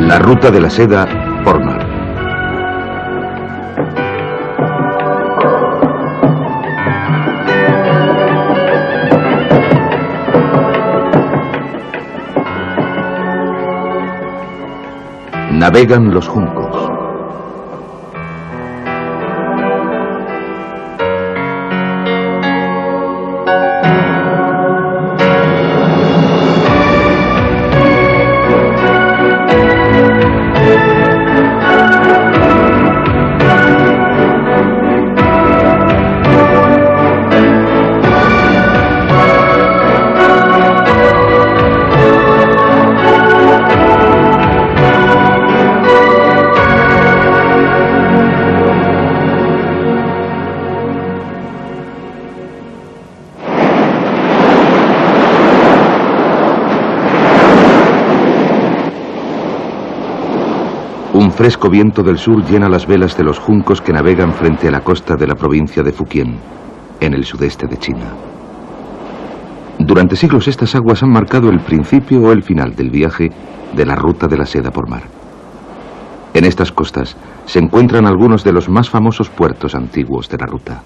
La ruta de la seda por mar. Navegan los juncos. Un fresco viento del sur llena las velas de los juncos que navegan frente a la costa de la provincia de Fujian, en el sudeste de China. Durante siglos estas aguas han marcado el principio o el final del viaje de la ruta de la seda por mar. En estas costas se encuentran algunos de los más famosos puertos antiguos de la ruta.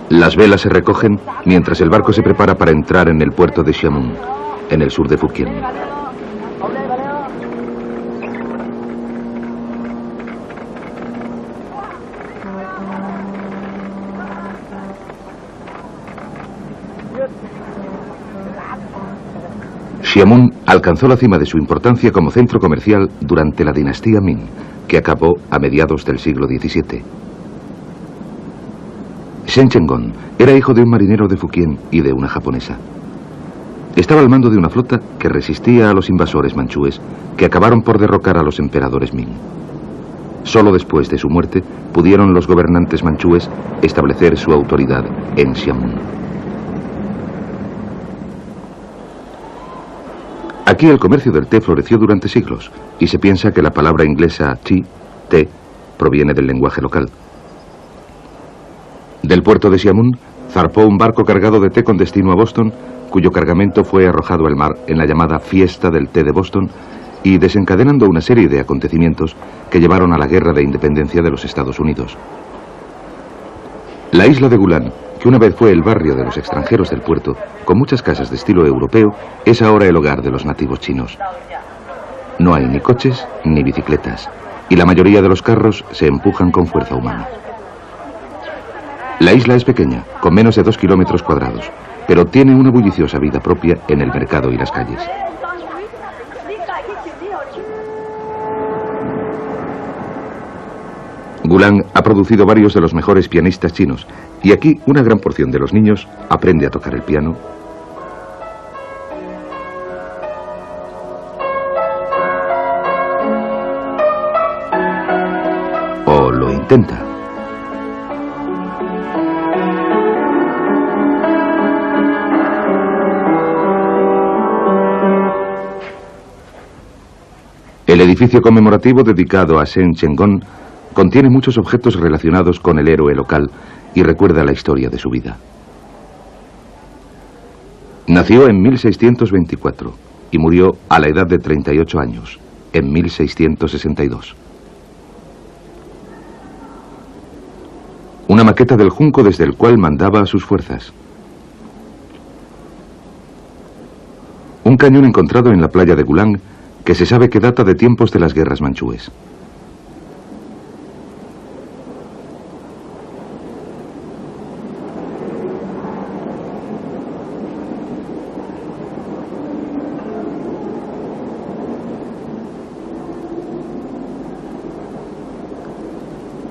Las velas se recogen mientras el barco se prepara para entrar en el puerto de Xiamen, en el sur de Fujian. Xiamen alcanzó la cima de su importancia como centro comercial durante la dinastía Ming, que acabó a mediados del siglo XVII. Shen Chenggong era hijo de un marinero de Fujian y de una japonesa. Estaba al mando de una flota que resistía a los invasores manchúes que acabaron por derrocar a los emperadores Ming. Solo después de su muerte pudieron los gobernantes manchúes establecer su autoridad en Xiamen. Aquí el comercio del té floreció durante siglos y se piensa que la palabra inglesa tea, té, proviene del lenguaje local. Del puerto de Xiamen zarpó un barco cargado de té con destino a Boston, cuyo cargamento fue arrojado al mar en la llamada Fiesta del Té de Boston y desencadenando una serie de acontecimientos que llevaron a la Guerra de Independencia de los Estados Unidos. La isla de Gulan, que una vez fue el barrio de los extranjeros del puerto, con muchas casas de estilo europeo, es ahora el hogar de los nativos chinos. No hay ni coches ni bicicletas, y la mayoría de los carros se empujan con fuerza humana. La isla es pequeña, con menos de 2 kilómetros cuadrados, pero tiene una bulliciosa vida propia en el mercado y las calles. Gulan ha producido varios de los mejores pianistas chinos, y aquí una gran porción de los niños aprende a tocar el piano, o lo intenta. El edificio conmemorativo dedicado a Shen Chenggong contiene muchos objetos relacionados con el héroe local y recuerda la historia de su vida. Nació en 1624 y murió a la edad de 38 años, en 1662. Una maqueta del junco desde el cual mandaba a sus fuerzas. Un cañón encontrado en la playa de Gulan que se sabe que data de tiempos de las guerras manchúes.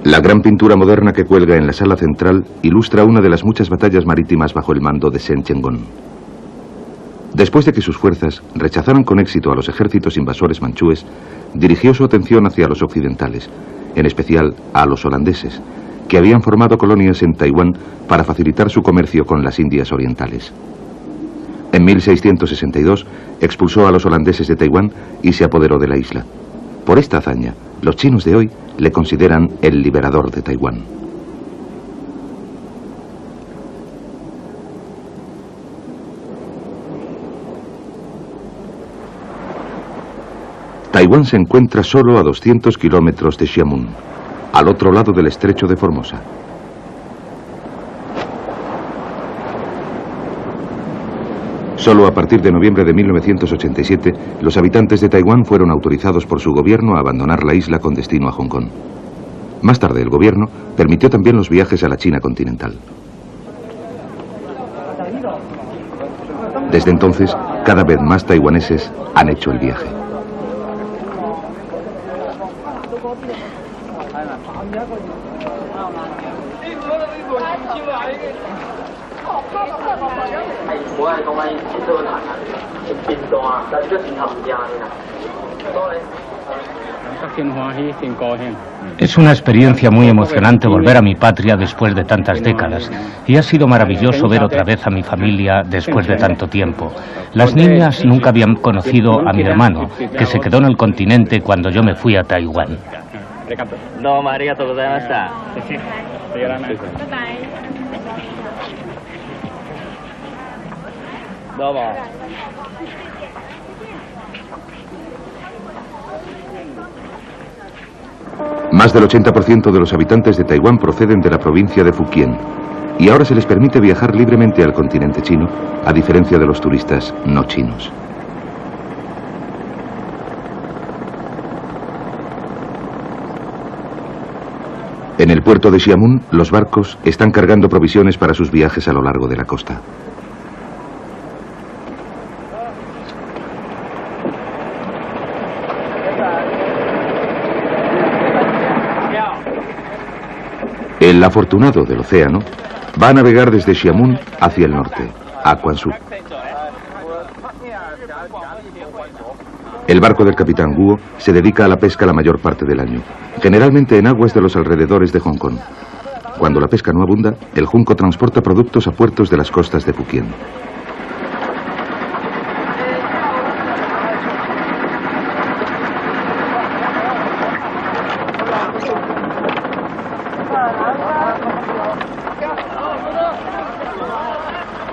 La gran pintura moderna que cuelga en la sala central ilustra una de las muchas batallas marítimas bajo el mando de Shen Chenggong. Después de que sus fuerzas rechazaran con éxito a los ejércitos invasores manchúes, dirigió su atención hacia los occidentales, en especial a los holandeses, que habían formado colonias en Taiwán para facilitar su comercio con las Indias orientales. En 1662 expulsó a los holandeses de Taiwán y se apoderó de la isla. Por esta hazaña, los chinos de hoy le consideran el liberador de Taiwán. Taiwán se encuentra solo a 200 kilómetros de Xiamen, al otro lado del estrecho de Formosa. Solo a partir de noviembre de 1987, los habitantes de Taiwán fueron autorizados por su gobierno a abandonar la isla con destino a Hong Kong. Más tarde, el gobierno permitió también los viajes a la China continental. Desde entonces, cada vez más taiwaneses han hecho el viaje. Es una experiencia muy emocionante volver a mi patria después de tantas décadas, y ha sido maravilloso ver otra vez a mi familia después de tanto tiempo. Las niñas nunca habían conocido a mi hermano, que se quedó en el continente cuando yo me fui a Taiwán. Más del 80% de los habitantes de Taiwán proceden de la provincia de Fujian, y ahora se les permite viajar libremente al continente chino, a diferencia de los turistas no chinos. En el puerto de Xiamen, los barcos están cargando provisiones para sus viajes a lo largo de la costa. El afortunado del océano va a navegar desde Xiamen hacia el norte, a Quanzhou. El barco del capitán Guo se dedica a la pesca la mayor parte del año, generalmente en aguas de los alrededores de Hong Kong. Cuando la pesca no abunda, el junco transporta productos a puertos de las costas de Fujian.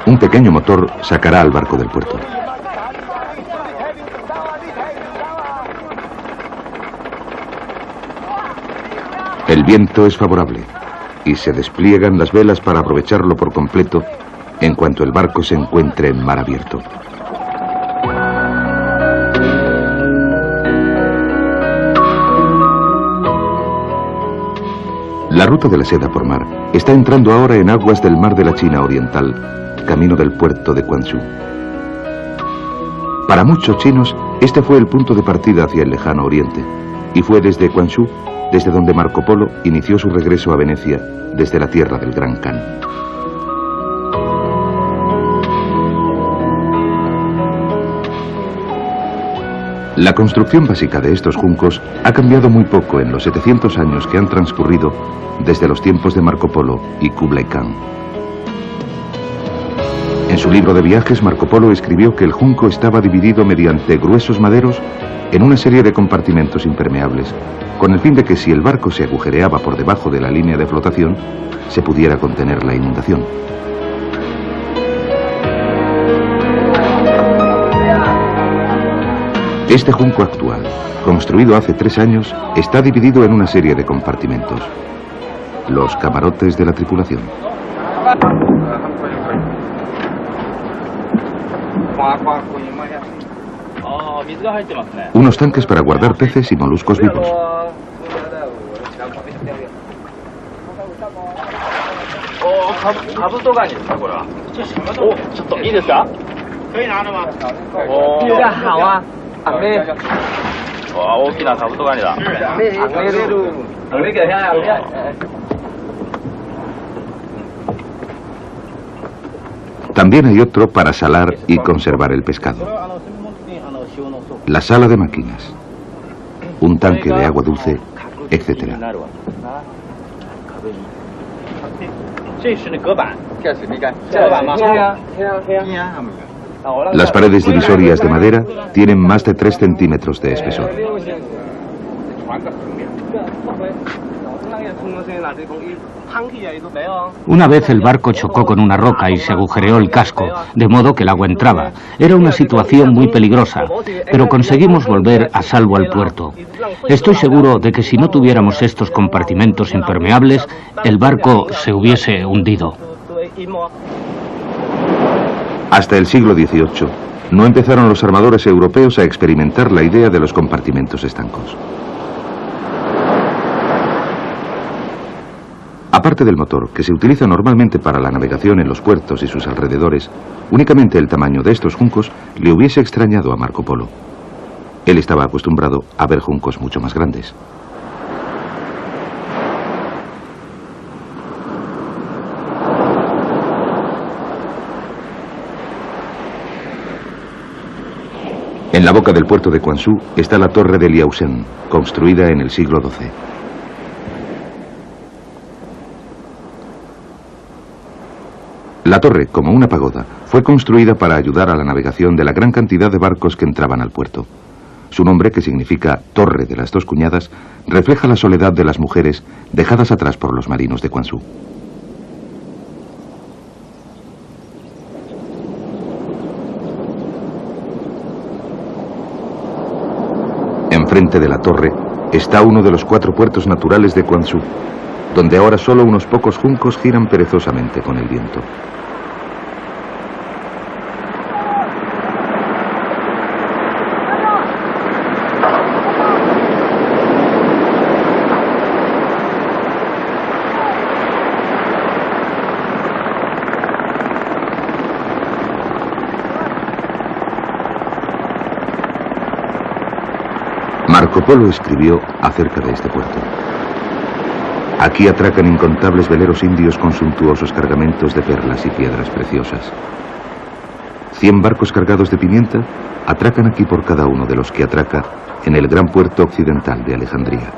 Un pequeño motor sacará al barco del puerto. El viento es favorable y se despliegan las velas para aprovecharlo por completo en cuanto el barco se encuentre en mar abierto. La ruta de la seda por mar está entrando ahora en aguas del mar de la China Oriental, camino del puerto de Quanzhou. Para muchos chinos, este fue el punto de partida hacia el lejano oriente, y fue desde Quanzhou desde donde Marco Polo inició su regreso a Venecia desde la tierra del Gran Khan. La construcción básica de estos juncos ha cambiado muy poco en los 700 años que han transcurrido desde los tiempos de Marco Polo y Kublai Khan. En su libro de viajes, Marco Polo escribió que el junco estaba dividido mediante gruesos maderos en una serie de compartimentos impermeables, con el fin de que si el barco se agujereaba por debajo de la línea de flotación, se pudiera contener la inundación. Este junco actual, construido hace 3 años, está dividido en una serie de compartimentos. Los camarotes de la tripulación. Unos tanques para guardar peces y moluscos vivos. También hay otro para salar y conservar el pescado. La sala de máquinas, un tanque de agua dulce, etc. Las paredes divisorias de madera tienen más de 3 centímetros de espesor. Una vez el barco chocó con una roca y se agujereó el casco, de modo que el agua entraba. Era una situación muy peligrosa, pero conseguimos volver a salvo al puerto. Estoy seguro de que si no tuviéramos estos compartimentos impermeables, el barco se hubiese hundido. Hasta el siglo XVIII, no empezaron los armadores europeos a experimentar la idea de los compartimentos estancos. Aparte del motor, que se utiliza normalmente para la navegación en los puertos y sus alrededores, únicamente el tamaño de estos juncos le hubiese extrañado a Marco Polo. Él estaba acostumbrado a ver juncos mucho más grandes. En la boca del puerto de Quanzhou está la torre de Liaosen, construida en el siglo XII. La torre, como una pagoda, fue construida para ayudar a la navegación de la gran cantidad de barcos que entraban al puerto. Su nombre, que significa Torre de las Dos Cuñadas, refleja la soledad de las mujeres dejadas atrás por los marinos de Quanzhou. Enfrente de la torre está uno de los 4 puertos naturales de Quanzhou, donde ahora solo unos pocos juncos giran perezosamente con el viento. Marco Polo escribió acerca de este puerto: aquí atracan incontables veleros indios con suntuosos cargamentos de perlas y piedras preciosas. 100 barcos cargados de pimienta atracan aquí por cada uno de los que atraca en el gran puerto occidental de Alejandría.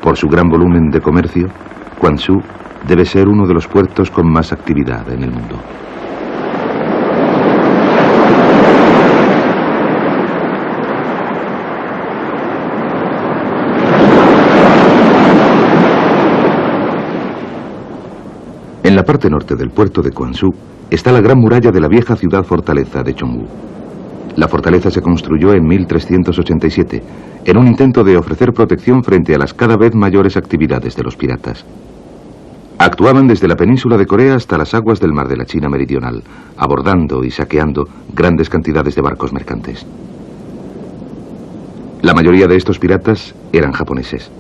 Por su gran volumen de comercio, Quanzhou debe ser uno de los puertos con más actividad en el mundo. En la parte norte del puerto de Quanzhou está la gran muralla de la vieja ciudad fortaleza de Chongwu. La fortaleza se construyó en 1387, en un intento de ofrecer protección frente a las cada vez mayores actividades de los piratas. Actuaban desde la península de Corea hasta las aguas del mar de la China meridional, abordando y saqueando grandes cantidades de barcos mercantes. La mayoría de estos piratas eran japoneses.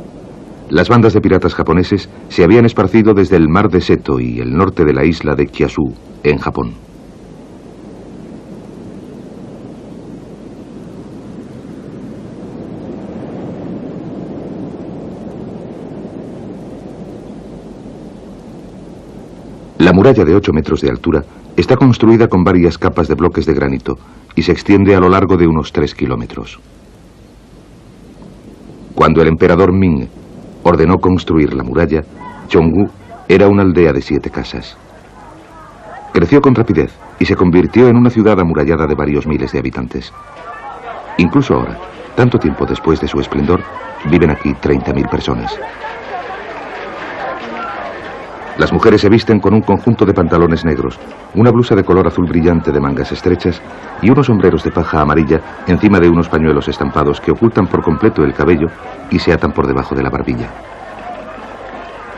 Las bandas de piratas japoneses se habían esparcido desde el mar de Seto y el norte de la isla de Kyushu, en Japón. La muralla de 8 metros de altura está construida con varias capas de bloques de granito y se extiende a lo largo de unos 3 kilómetros. Cuando el emperador Ming ordenó construir la muralla, Chongwu era una aldea de 7 casas. Creció con rapidez y se convirtió en una ciudad amurallada de varios miles de habitantes. Incluso ahora, tanto tiempo después de su esplendor, viven aquí 30.000 personas. Las mujeres se visten con un conjunto de pantalones negros, una blusa de color azul brillante de mangas estrechas y unos sombreros de paja amarilla encima de unos pañuelos estampados que ocultan por completo el cabello y se atan por debajo de la barbilla.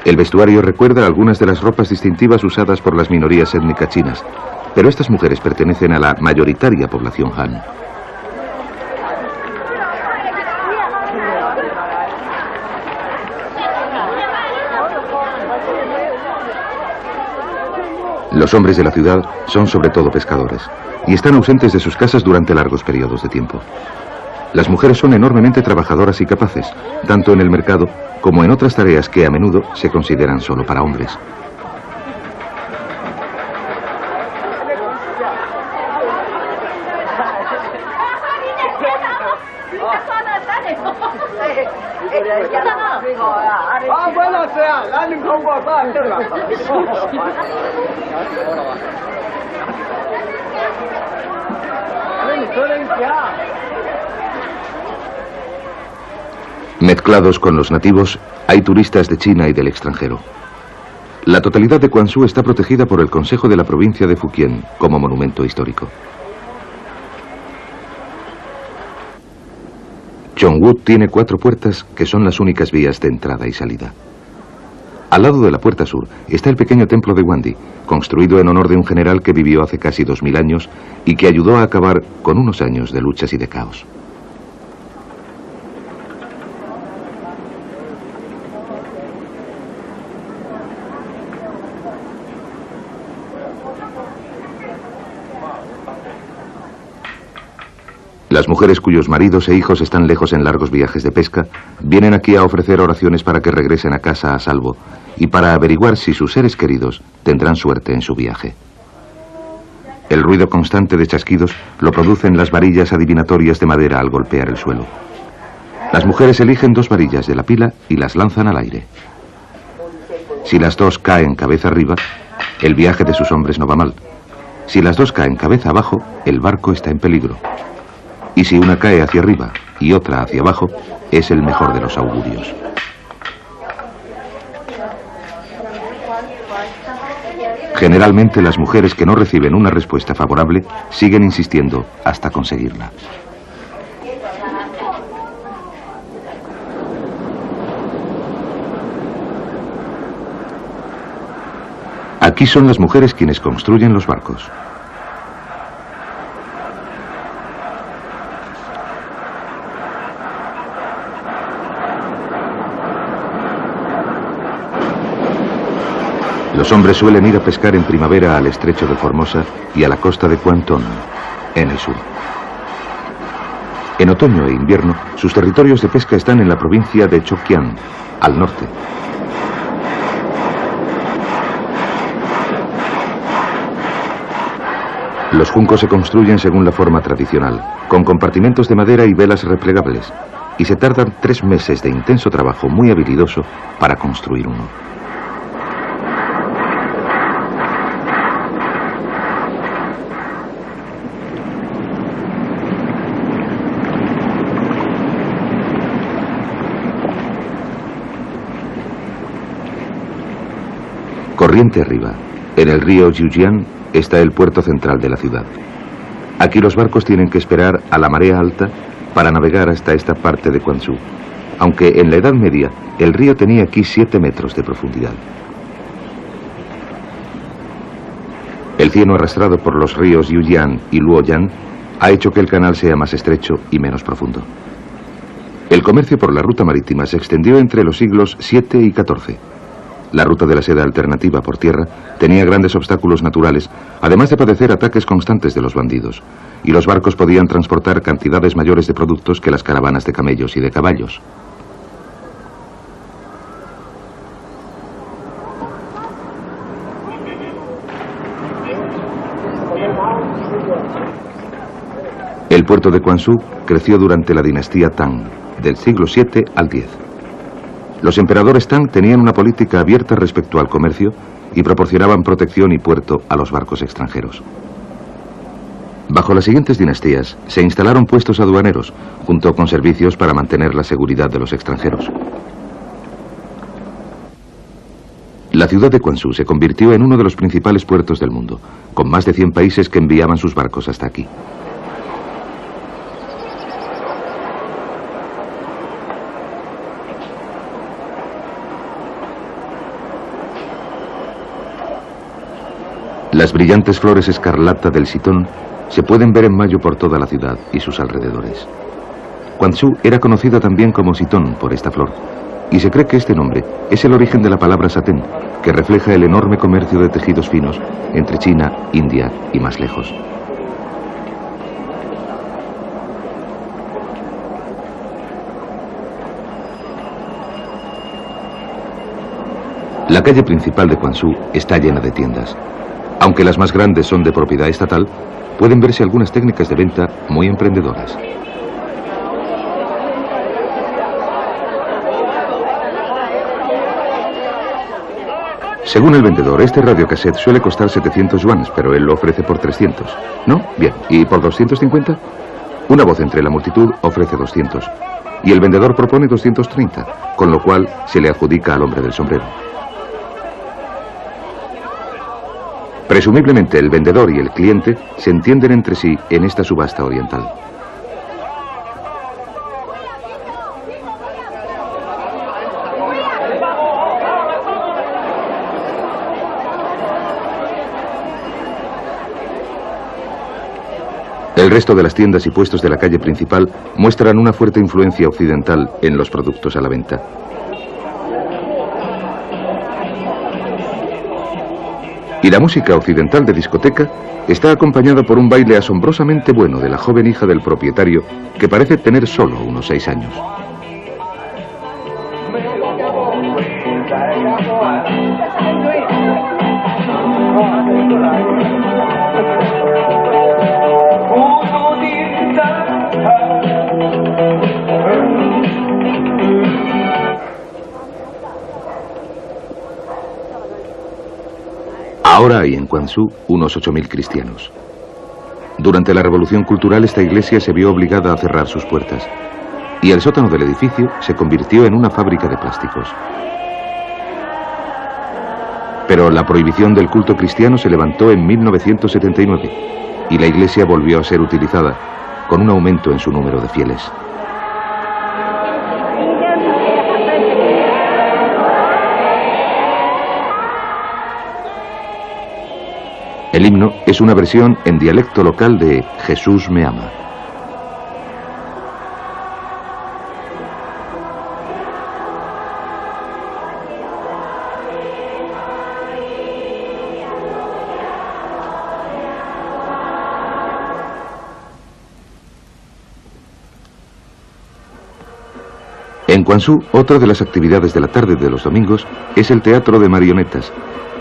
El vestuario recuerda algunas de las ropas distintivas usadas por las minorías étnicas chinas, pero estas mujeres pertenecen a la mayoritaria población Han. Los hombres de la ciudad son sobre todo pescadores y están ausentes de sus casas durante largos periodos de tiempo. Las mujeres son enormemente trabajadoras y capaces, tanto en el mercado como en otras tareas que a menudo se consideran solo para hombres. Mezclados con los nativos, hay turistas de China y del extranjero. La totalidad de Quanzhou está protegida por el Consejo de la provincia de Fujian como monumento histórico. Chongwu tiene 4 puertas que son las únicas vías de entrada y salida. Al lado de la puerta sur está el pequeño templo de Wandi, construido en honor de un general que vivió hace casi 2000 años y que ayudó a acabar con unos años de luchas y de caos. Las mujeres cuyos maridos e hijos están lejos en largos viajes de pesca vienen aquí a ofrecer oraciones para que regresen a casa a salvo y para averiguar si sus seres queridos tendrán suerte en su viaje. El ruido constante de chasquidos lo producen las varillas adivinatorias de madera al golpear el suelo. Las mujeres eligen 2 varillas de la pila y las lanzan al aire. Si las 2 caen cabeza arriba, el viaje de sus hombres no va mal. Si las 2 caen cabeza abajo, el barco está en peligro. Y si una cae hacia arriba y otra hacia abajo, es el mejor de los augurios. Generalmente las mujeres que no reciben una respuesta favorable siguen insistiendo hasta conseguirla. Aquí son las mujeres quienes construyen los barcos. Los hombres suelen ir a pescar en primavera al estrecho de Formosa y a la costa de Kwanton, en el sur. En otoño e invierno, sus territorios de pesca están en la provincia de Chongjiang, al norte. Los juncos se construyen según la forma tradicional, con compartimentos de madera y velas replegables, y se tardan 3 meses de intenso trabajo muy habilidoso para construir uno. Corriente arriba, en el río Jiujiang, está el puerto central de la ciudad. Aquí los barcos tienen que esperar a la marea alta para navegar hasta esta parte de Quanzhou, aunque en la Edad Media el río tenía aquí 7 metros de profundidad. El cieno arrastrado por los ríos Yujiang y Luoyang ha hecho que el canal sea más estrecho y menos profundo. El comercio por la ruta marítima se extendió entre los siglos VII y XIV. La ruta de la seda alternativa por tierra tenía grandes obstáculos naturales, además de padecer ataques constantes de los bandidos, y los barcos podían transportar cantidades mayores de productos que las caravanas de camellos y de caballos. El puerto de Quanzhou creció durante la dinastía Tang, del siglo VII al X. Los emperadores Tang tenían una política abierta respecto al comercio y proporcionaban protección y puerto a los barcos extranjeros. Bajo las siguientes dinastías se instalaron puestos aduaneros, junto con servicios para mantener la seguridad de los extranjeros. La ciudad de Quanzhou se convirtió en uno de los principales puertos del mundo, con más de 100 países que enviaban sus barcos hasta aquí. Las brillantes flores escarlata del sitón se pueden ver en mayo por toda la ciudad y sus alrededores. Quanzhou era conocida también como Sitón por esta flor, y se cree que este nombre es el origen de la palabra satén, que refleja el enorme comercio de tejidos finos entre China, India y más lejos. La calle principal de Quanzhou está llena de tiendas. Aunque las más grandes son de propiedad estatal, pueden verse algunas técnicas de venta muy emprendedoras. Según el vendedor, este radiocassette suele costar 700 yuanes, pero él lo ofrece por 300. ¿No? Bien. ¿Y por 250? Una voz entre la multitud ofrece 200. y el vendedor propone 230, con lo cual se le adjudica al hombre del sombrero. Presumiblemente el vendedor y el cliente se entienden entre sí en esta subasta oriental. El resto de las tiendas y puestos de la calle principal muestran una fuerte influencia occidental en los productos a la venta. Y la música occidental de discoteca está acompañada por un baile asombrosamente bueno de la joven hija del propietario, que parece tener solo unos 6 años. Ahora hay en Quanzhou unos 8.000 cristianos. Durante la Revolución Cultural esta iglesia se vio obligada a cerrar sus puertas y el sótano del edificio se convirtió en una fábrica de plásticos. Pero la prohibición del culto cristiano se levantó en 1979 y la iglesia volvió a ser utilizada, con un aumento en su número de fieles. El himno es una versión en dialecto local de Jesús me ama. En Quanzhou, otra de las actividades de la tarde de los domingos es el teatro de marionetas,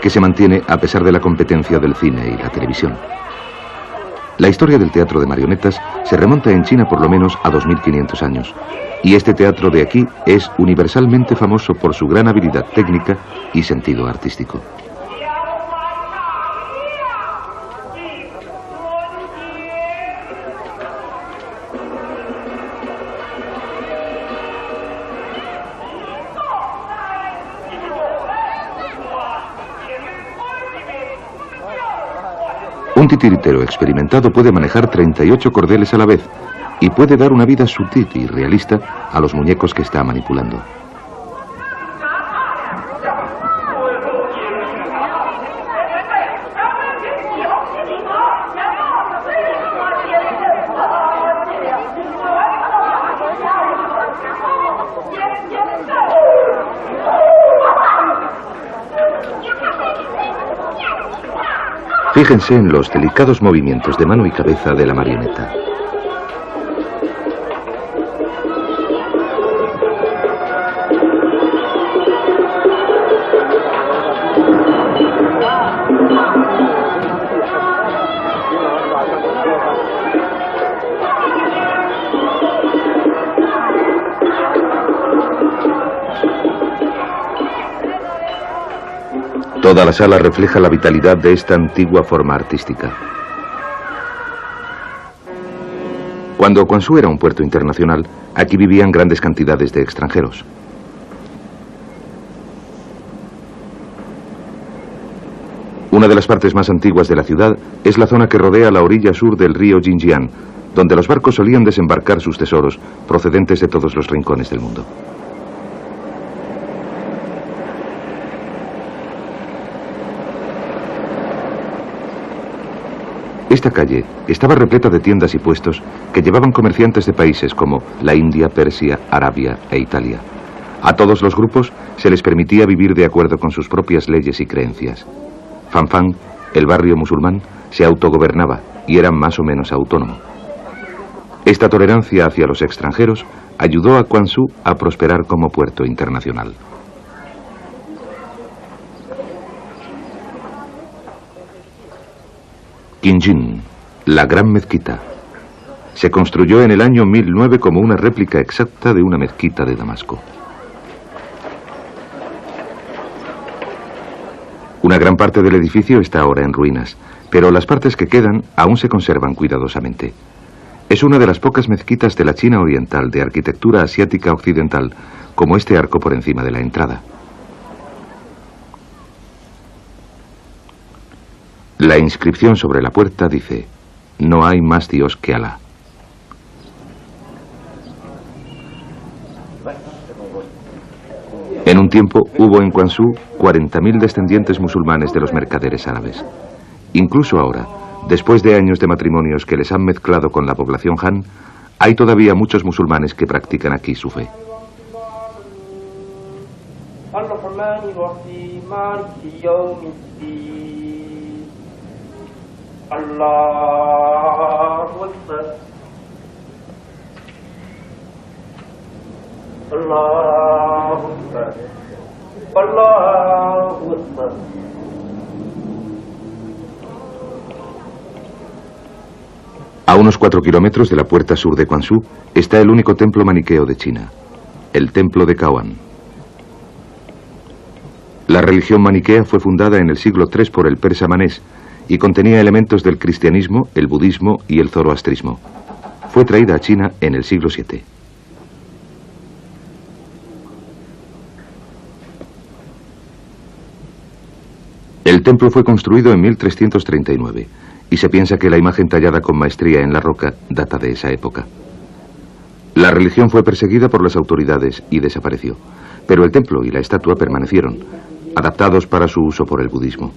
que se mantiene a pesar de la competencia del cine y la televisión. La historia del teatro de marionetas se remonta en China por lo menos a 2500 años, y este teatro de aquí es universalmente famoso por su gran habilidad técnica y sentido artístico. Un titiritero experimentado puede manejar 38 cordeles a la vez y puede dar una vida sutil y realista a los muñecos que está manipulando. Fíjense en los delicados movimientos de mano y cabeza de la marioneta. Toda la sala refleja la vitalidad de esta antigua forma artística. Cuando Quanzhou era un puerto internacional, aquí vivían grandes cantidades de extranjeros. Una de las partes más antiguas de la ciudad es la zona que rodea la orilla sur del río Jinjiang, donde los barcos solían desembarcar sus tesoros procedentes de todos los rincones del mundo. Esta calle estaba repleta de tiendas y puestos que llevaban comerciantes de países como la India, Persia, Arabia e Italia. A todos los grupos se les permitía vivir de acuerdo con sus propias leyes y creencias. Fanfan, el barrio musulmán, se autogobernaba y era más o menos autónomo. Esta tolerancia hacia los extranjeros ayudó a Quanzhou a prosperar como puerto internacional. Qinjin, la gran mezquita. Se construyó en el año 1009 como una réplica exacta de una mezquita de Damasco. Una gran parte del edificio está ahora en ruinas, pero las partes que quedan aún se conservan cuidadosamente. Es una de las pocas mezquitas de la China oriental de arquitectura asiática occidental, como este arco por encima de la entrada. La inscripción sobre la puerta dice: no hay más Dios que Alá. En un tiempo hubo en Quanzhou 40.000 descendientes musulmanes de los mercaderes árabes. Incluso ahora, después de años de matrimonios que les han mezclado con la población Han, hay todavía muchos musulmanes que practican aquí su fe. A unos 4 kilómetros de la puerta sur de Quanzhou está el único templo maniqueo de China, el templo de Caoan. La religión maniquea fue fundada en el siglo III por el persa Manés y contenía elementos del cristianismo, el budismo y el zoroastrismo. Fue traída a China en el siglo VII. El templo fue construido en 1339 y se piensa que la imagen tallada con maestría en la roca data de esa época. La religión fue perseguida por las autoridades y desapareció, pero el templo y la estatua permanecieron, adaptados para su uso por el budismo.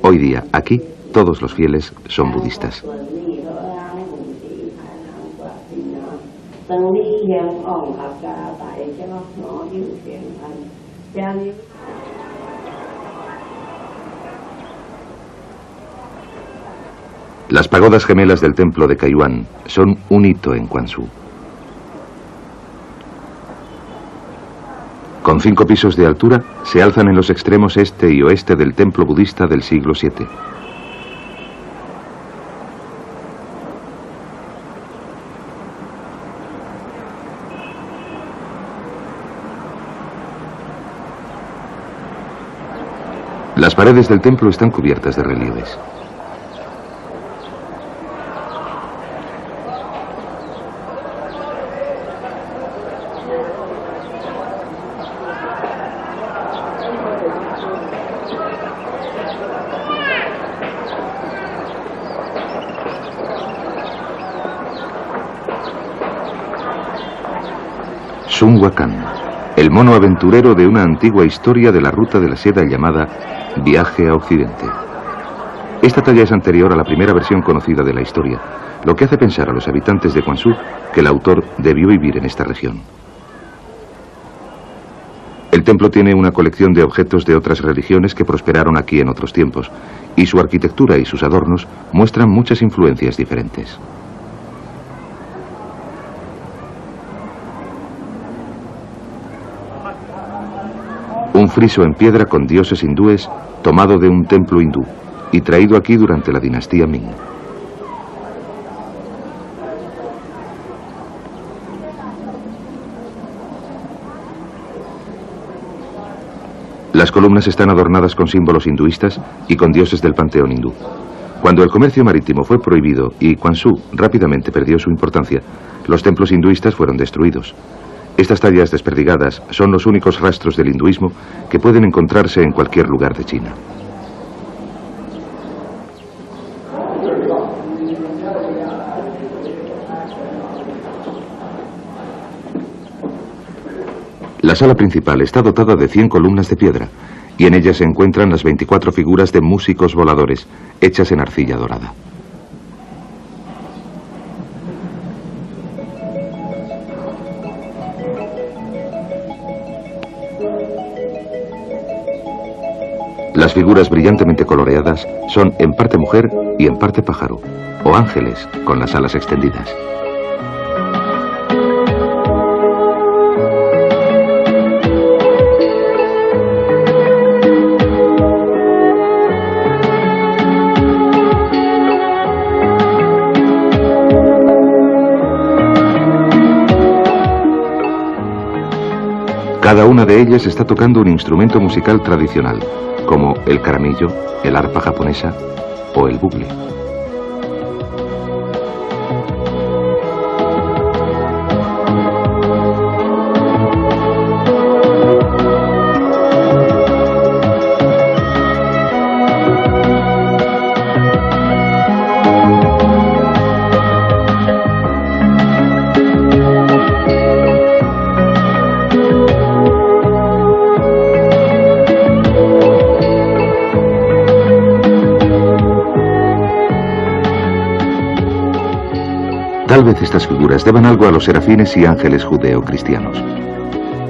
Hoy día, aquí, todos los fieles son budistas. Las pagodas gemelas del templo de Caoan son un hito en Quanzhou. Con 5 pisos de altura, se alzan en los extremos este y oeste del templo budista del siglo VII. Las paredes del templo están cubiertas de relieves. Sun Wakhan, el mono aventurero de una antigua historia de la ruta de la seda llamada Viaje a Occidente. Esta talla es anterior a la primera versión conocida de la historia, lo que hace pensar a los habitantes de Quanzhou que el autor debió vivir en esta región. El templo tiene una colección de objetos de otras religiones que prosperaron aquí en otros tiempos, y su arquitectura y sus adornos muestran muchas influencias diferentes. Un friso en piedra con dioses hindúes tomado de un templo hindú y traído aquí durante la dinastía Ming. Las columnas están adornadas con símbolos hinduistas y con dioses del panteón hindú. Cuando el comercio marítimo fue prohibido y Quanzhou rápidamente perdió su importancia, los templos hinduistas fueron destruidos. Estas tallas desperdigadas son los únicos rastros del hinduismo que pueden encontrarse en cualquier lugar de China. La sala principal está dotada de 100 columnas de piedra y en ellas se encuentran las 24 figuras de músicos voladores hechas en arcilla dorada. Las figuras brillantemente coloreadas son en parte mujer y en parte pájaro, o ángeles con las alas extendidas. Cada una de ellas está tocando un instrumento musical tradicional, como el caramillo, el arpa japonesa o el bugle. Tal vez estas figuras deban algo a los serafines y ángeles judeo-cristianos.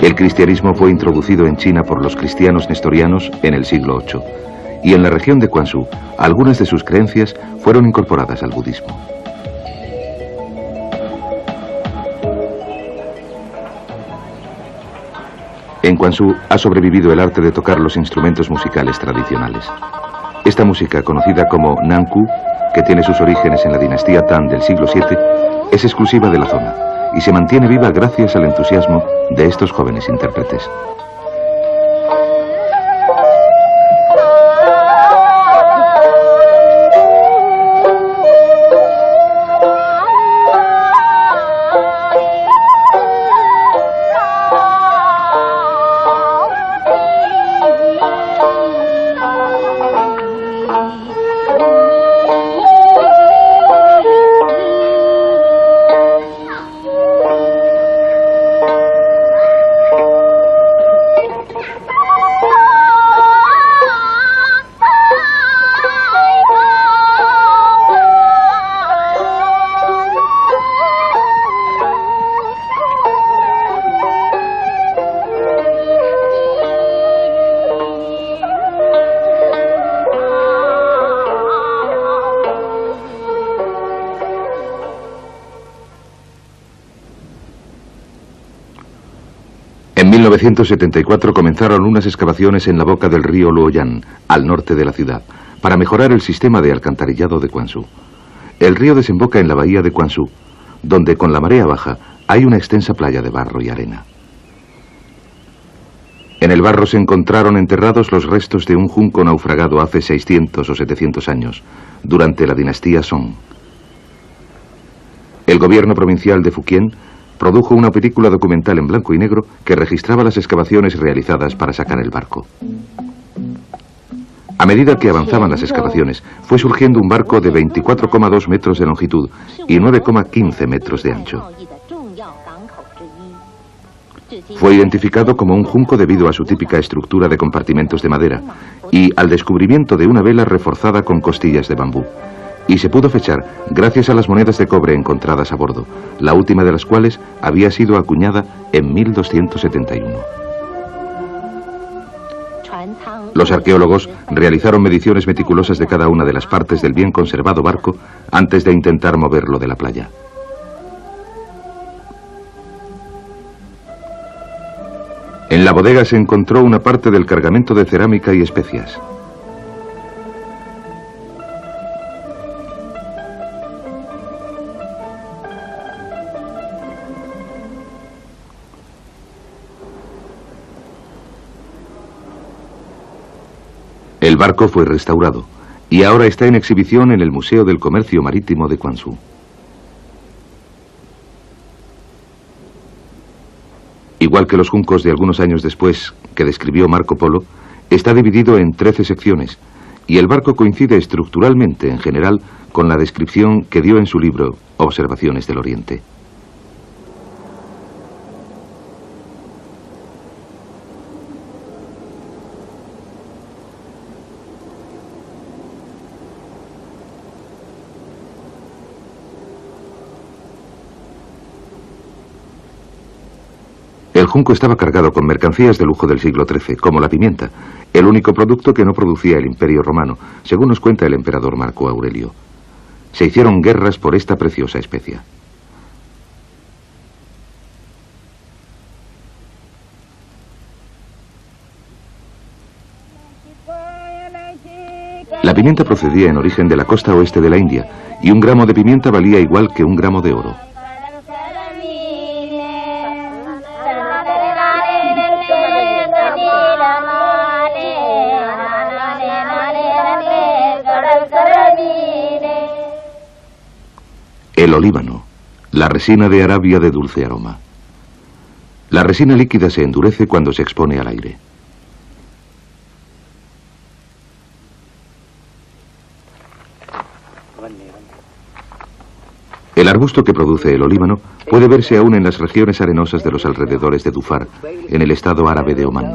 El cristianismo fue introducido en China por los cristianos nestorianos en el siglo VIII, y en la región de Quanzhou, algunas de sus creencias fueron incorporadas al budismo. En Quanzhou ha sobrevivido el arte de tocar los instrumentos musicales tradicionales. Esta música, conocida como Nanku, que tiene sus orígenes en la dinastía Tang del siglo VII, es exclusiva de la zona y se mantiene viva gracias al entusiasmo de estos jóvenes intérpretes. En 1974 comenzaron unas excavaciones en la boca del río Luoyang, al norte de la ciudad, para mejorar el sistema de alcantarillado de Quanzhou. El río desemboca en la bahía de Quanzhou, donde con la marea baja hay una extensa playa de barro y arena. En el barro se encontraron enterrados los restos de un junco naufragado hace 600 o 700 años, durante la dinastía Song. El gobierno provincial de Fujian produjo una película documental en blanco y negro que registraba las excavaciones realizadas para sacar el barco. A medida que avanzaban las excavaciones, fue surgiendo un barco de 24,2 metros de longitud y 9,15 metros de ancho. Fue identificado como un junco debido a su típica estructura de compartimentos de madera y al descubrimiento de una vela reforzada con costillas de bambú. Y se pudo fechar gracias a las monedas de cobre encontradas a bordo, la última de las cuales había sido acuñada en 1271. Los arqueólogos realizaron mediciones meticulosas de cada una de las partes del bien conservado barco antes de intentar moverlo de la playa. En la bodega se encontró una parte del cargamento de cerámica y especias. El barco fue restaurado y ahora está en exhibición en el Museo del Comercio Marítimo de Quanzhou. Igual que los juncos de algunos años después que describió Marco Polo, está dividido en 13 secciones y el barco coincide estructuralmente en general con la descripción que dio en su libro Observaciones del Oriente. El junco estaba cargado con mercancías de lujo del siglo XIII, como la pimienta, el único producto que no producía el Imperio Romano, según nos cuenta el emperador Marco Aurelio. Se hicieron guerras por esta preciosa especia. La pimienta procedía en origen de la costa oeste de la India, y un gramo de pimienta valía igual que un gramo de oro. El olíbano, la resina de Arabia de dulce aroma. La resina líquida se endurece cuando se expone al aire. El arbusto que produce el olíbano puede verse aún en las regiones arenosas de los alrededores de Dhofar, en el estado árabe de Omán.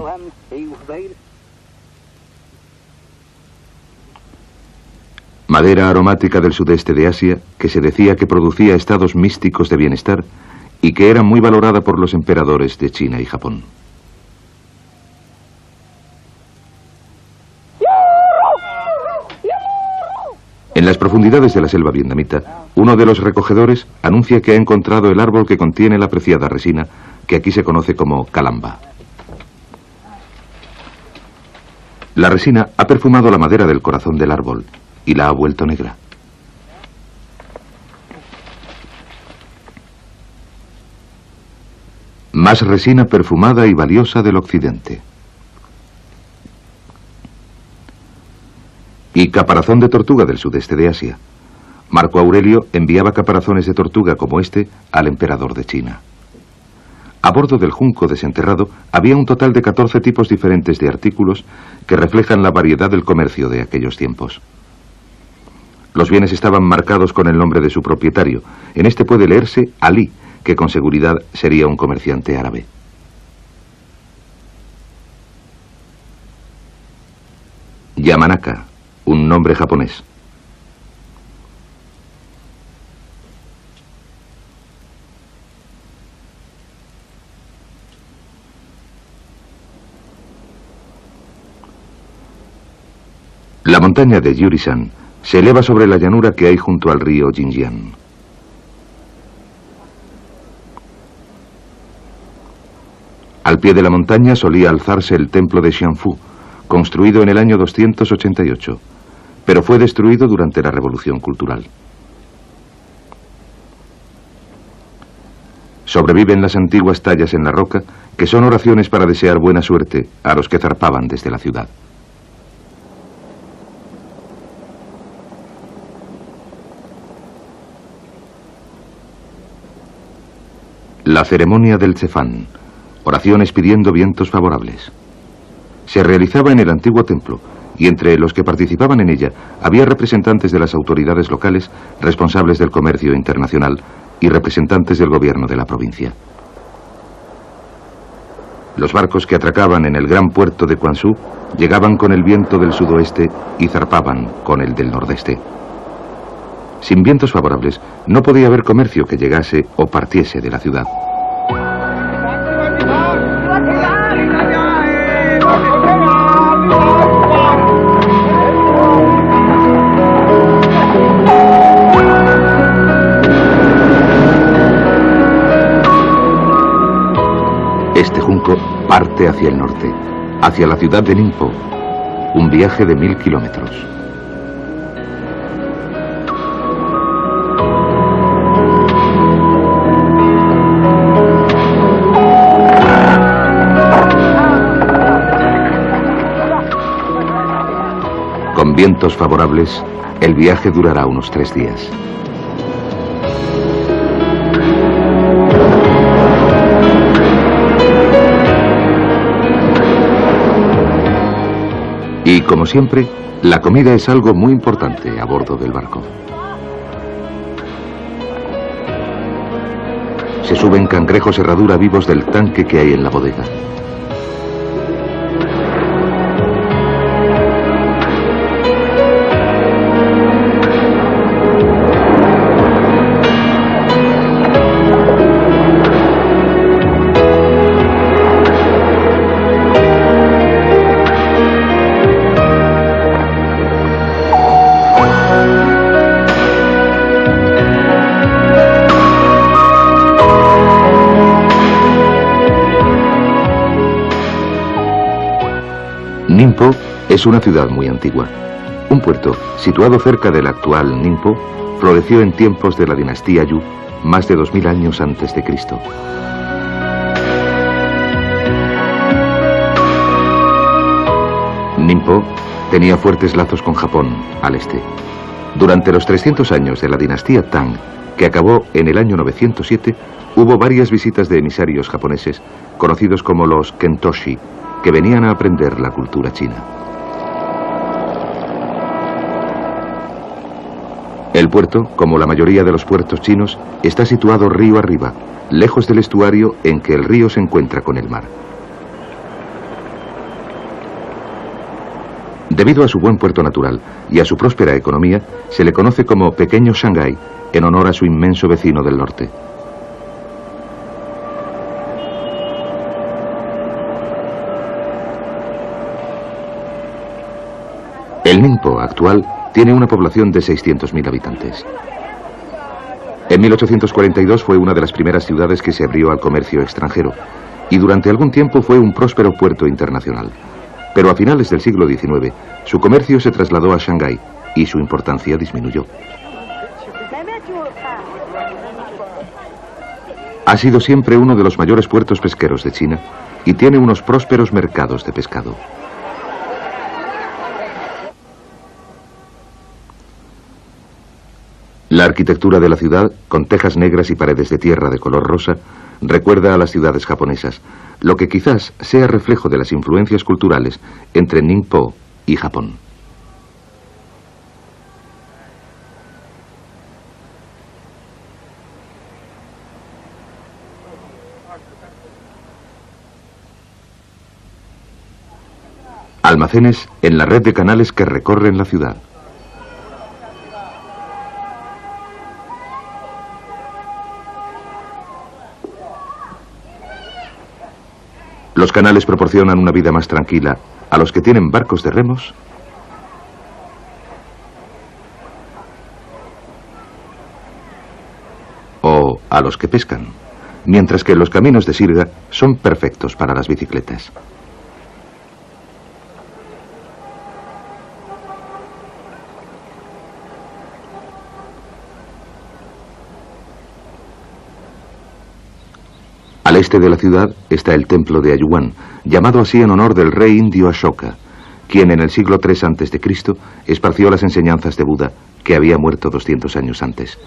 Madera aromática del sudeste de Asia, que se decía que producía estados místicos de bienestar y que era muy valorada por los emperadores de China y Japón. En las profundidades de la selva vietnamita, uno de los recogedores anuncia que ha encontrado el árbol que contiene la preciada resina, que aquí se conoce como calamba. La resina ha perfumado la madera del corazón del árbol y la ha vuelto negra. Más resina perfumada y valiosa del occidente. Y caparazón de tortuga del sudeste de Asia. Marco Aurelio enviaba caparazones de tortuga como este al emperador de China. A bordo del junco desenterrado había un total de 14 tipos diferentes de artículos que reflejan la variedad del comercio de aquellos tiempos. Los bienes estaban marcados con el nombre de su propietario. En este puede leerse Ali, que con seguridad sería un comerciante árabe. Yamanaka, un nombre japonés. La montaña de Yurisan se eleva sobre la llanura que hay junto al río Jinjiang. Al pie de la montaña solía alzarse el templo de Xianfu, construido en el año 288, pero fue destruido durante la Revolución Cultural. Sobreviven las antiguas tallas en la roca, que son oraciones para desear buena suerte a los que zarpaban desde la ciudad. La ceremonia del Cefán, oraciones pidiendo vientos favorables. Se realizaba en el antiguo templo y entre los que participaban en ella había representantes de las autoridades locales, responsables del comercio internacional y representantes del gobierno de la provincia. Los barcos que atracaban en el gran puerto de Quanzhou llegaban con el viento del sudoeste y zarpaban con el del nordeste. Sin vientos favorables, no podía haber comercio que llegase o partiese de la ciudad. Este junco parte hacia el norte, hacia la ciudad de Ningpo, un viaje de 1000 kilómetros. Con vientos favorables, el viaje durará unos 3 días. Y como siempre, la comida es algo muy importante a bordo del barco. Se suben cangrejos herradura vivos del tanque que hay en la bodega. Ningpo es una ciudad muy antigua. Un puerto situado cerca del actual Ningpo floreció en tiempos de la dinastía Yu, más de 2000 años antes de Cristo. Ningpo tenía fuertes lazos con Japón, al este. Durante los 300 años de la dinastía Tang, que acabó en el año 907, hubo varias visitas de emisarios japoneses, conocidos como los Kentoshi, que venían a aprender la cultura china. El puerto, como la mayoría de los puertos chinos, está situado río arriba, lejos del estuario en que el río se encuentra con el mar. Debido a su buen puerto natural y a su próspera economía, se le conoce como Pequeño Shanghái, en honor a su inmenso vecino del norte. El Ningpo actual tiene una población de 600.000 habitantes. En 1842 fue una de las primeras ciudades que se abrió al comercio extranjero y durante algún tiempo fue un próspero puerto internacional. Pero a finales del siglo XIX, su comercio se trasladó a Shanghái y su importancia disminuyó. Ha sido siempre uno de los mayores puertos pesqueros de China y tiene unos prósperos mercados de pescado. La arquitectura de la ciudad, con tejas negras y paredes de tierra de color rosa, recuerda a las ciudades japonesas, lo que quizás sea reflejo de las influencias culturales entre Ningpo y Japón. Almacenes en la red de canales que recorren la ciudad. Los canales proporcionan una vida más tranquila a los que tienen barcos de remos o a los que pescan, mientras que los caminos de sirga son perfectos para las bicicletas. Al este de la ciudad está el templo de Ayuan, llamado así en honor del rey indio Ashoka, quien en el siglo III a.C. esparció las enseñanzas de Buda, que había muerto 200 años antes.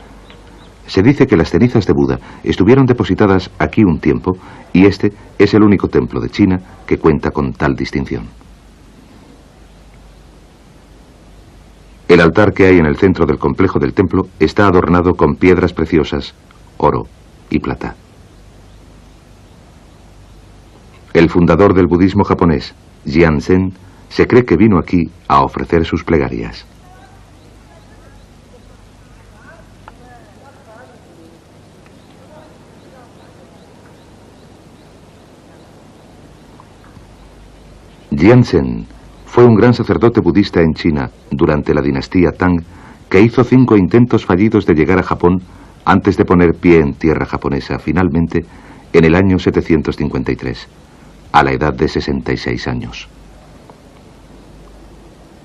Se dice que las cenizas de Buda estuvieron depositadas aquí un tiempo y este es el único templo de China que cuenta con tal distinción. El altar que hay en el centro del complejo del templo está adornado con piedras preciosas, oro y plata. El fundador del budismo japonés, Jian Zhen, se cree que vino aquí a ofrecer sus plegarias. Jian Zhen fue un gran sacerdote budista en China durante la dinastía Tang que hizo 5 intentos fallidos de llegar a Japón antes de poner pie en tierra japonesa finalmente en el año 753. A la edad de 66 años.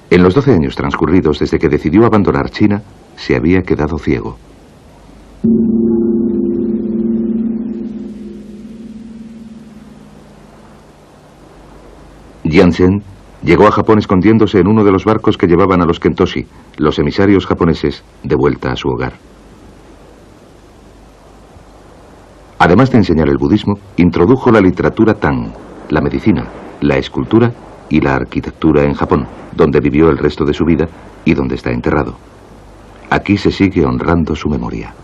En los 12 años transcurridos desde que decidió abandonar China, se había quedado ciego. Jian Zhen llegó a Japón escondiéndose en uno de los barcos que llevaban a los Kentoshi, los emisarios japoneses, de vuelta a su hogar. Además de enseñar el budismo, introdujo la literatura Tang, la medicina, la escultura y la arquitectura en Japón, donde vivió el resto de su vida y donde está enterrado. Aquí se sigue honrando su memoria.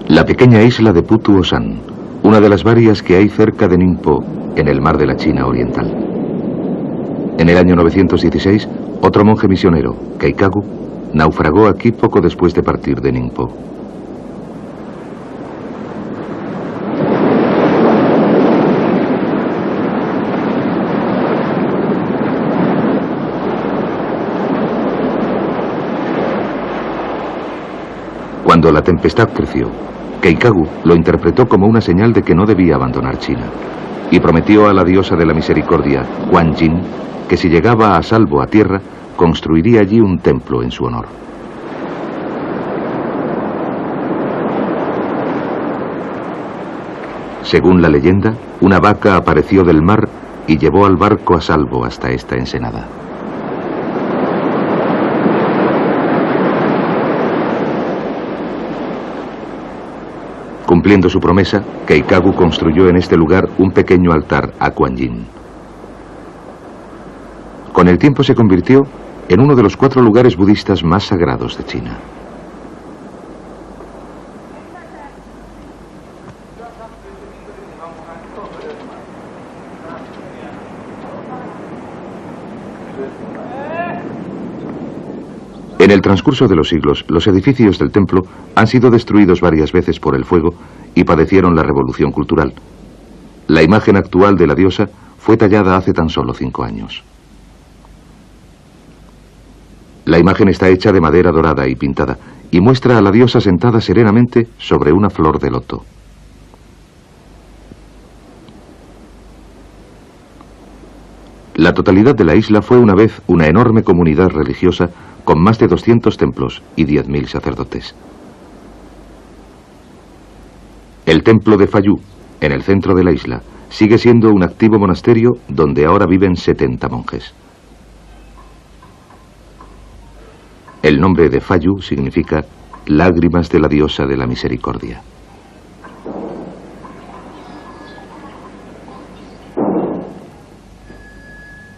La pequeña isla de Putuosan, una de las varias que hay cerca de Ningpo, en el mar de la China Oriental. En el año 916, otro monje misionero, Keikagu, naufragó aquí poco después de partir de Ningpo. Cuando la tempestad creció, Keikagu lo interpretó como una señal de que no debía abandonar China y prometió a la diosa de la misericordia, Guan Yin, que si llegaba a salvo a tierra, construiría allí un templo en su honor. Según la leyenda, una vaca apareció del mar y llevó al barco a salvo hasta esta ensenada. Cumpliendo su promesa, Keikagu construyó en este lugar un pequeño altar a Kuan Yin. Con el tiempo se convirtió en uno de los 4 lugares budistas más sagrados de China. En el transcurso de los siglos, los edificios del templo han sido destruidos varias veces por el fuego y padecieron la revolución cultural. La imagen actual de la diosa fue tallada hace tan solo 5 años. La imagen está hecha de madera dorada y pintada y muestra a la diosa sentada serenamente sobre una flor de loto. La totalidad de la isla fue una vez una enorme comunidad religiosa con más de 200 templos y 10.000 sacerdotes. El templo de Fayu, en el centro de la isla, sigue siendo un activo monasterio donde ahora viven 70 monjes. El nombre de Fayu significa lágrimas de la diosa de la misericordia.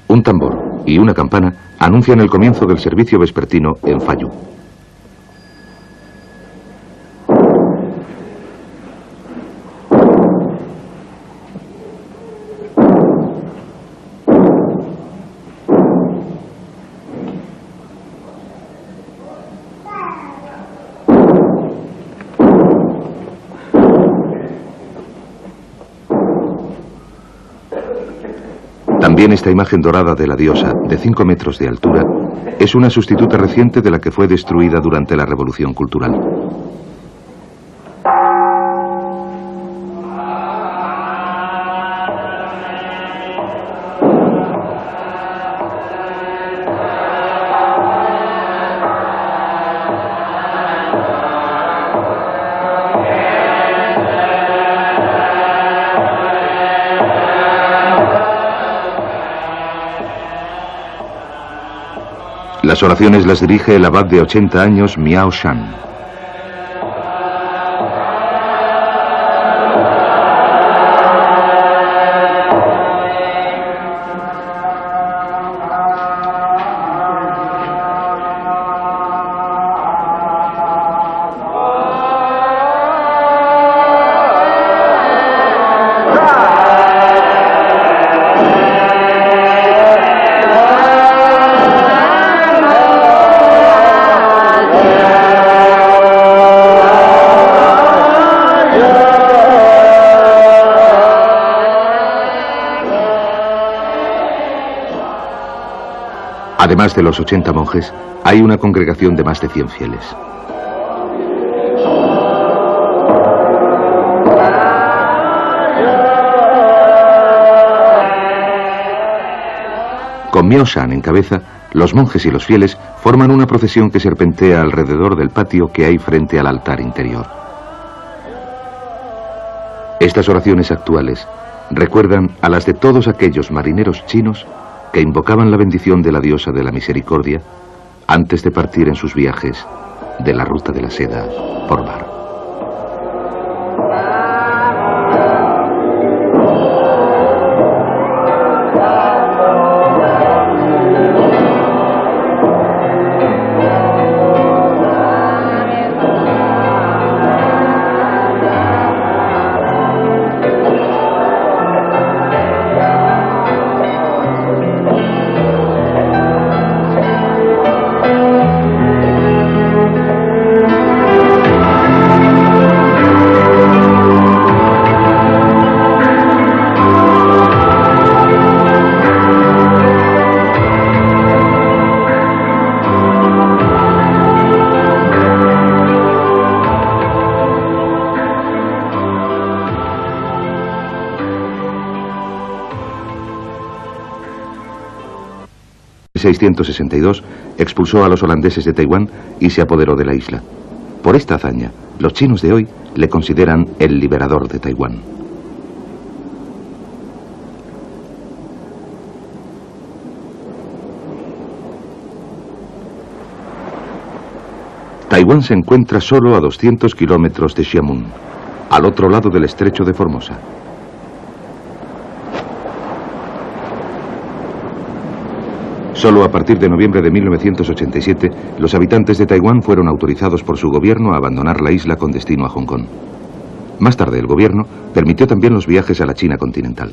Un tambor y una campana anuncian el comienzo del servicio vespertino en Fayu. También esta imagen dorada de la diosa, de 5 metros de altura, es una sustituta reciente de la que fue destruida durante la Revolución Cultural. Las oraciones las dirige el abad de 80 años, Miao Shan. Además de los 80 monjes, hay una congregación de más de 100 fieles. Con Miao Shan en cabeza, los monjes y los fieles forman una procesión que serpentea alrededor del patio que hay frente al altar interior. Estas oraciones actuales recuerdan a las de todos aquellos marineros chinos que invocaban la bendición de la diosa de la misericordia antes de partir en sus viajes de la ruta de la seda por mar. En 1662 expulsó a los holandeses de Taiwán y se apoderó de la isla. Por esta hazaña, los chinos de hoy le consideran el liberador de Taiwán. Taiwán se encuentra solo a 200 kilómetros de Xiamen, al otro lado del estrecho de Formosa. Solo a partir de noviembre de 1987, los habitantes de Taiwán fueron autorizados por su gobierno a abandonar la isla con destino a Hong Kong. Más tarde, el gobierno permitió también los viajes a la China continental.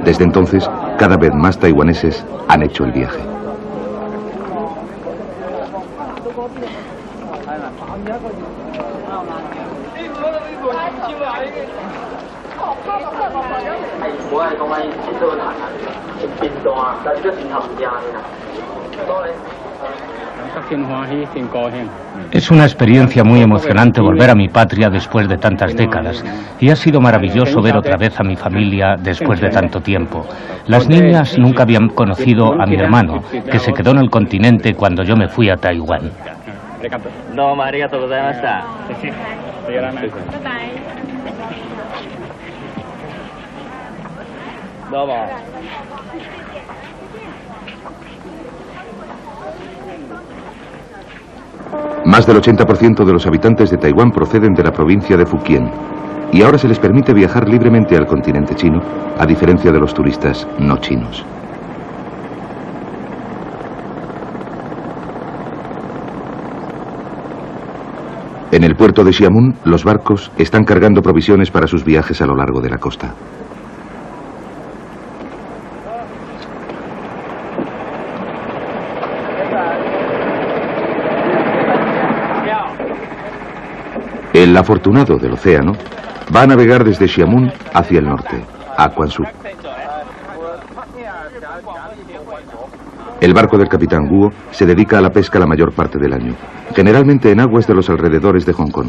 Desde entonces, cada vez más taiwaneses han hecho el viaje. Es una experiencia muy emocionante volver a mi patria después de tantas décadas, y ha sido maravilloso ver otra vez a mi familia después de tanto tiempo. Las niñas nunca habían conocido a mi hermano, que se quedó en el continente cuando yo me fui a Taiwán. Más del 80% de los habitantes de Taiwán proceden de la provincia de Fujian, y ahora se les permite viajar libremente al continente chino, a diferencia de los turistas no chinos. En el puerto de Xiamen, los barcos están cargando provisiones para sus viajes a lo largo de la costa. El afortunado del océano va a navegar desde Xiamen hacia el norte, a Quanzhou. El barco del capitán Guo se dedica a la pesca la mayor parte del año, generalmente en aguas de los alrededores de Hong Kong.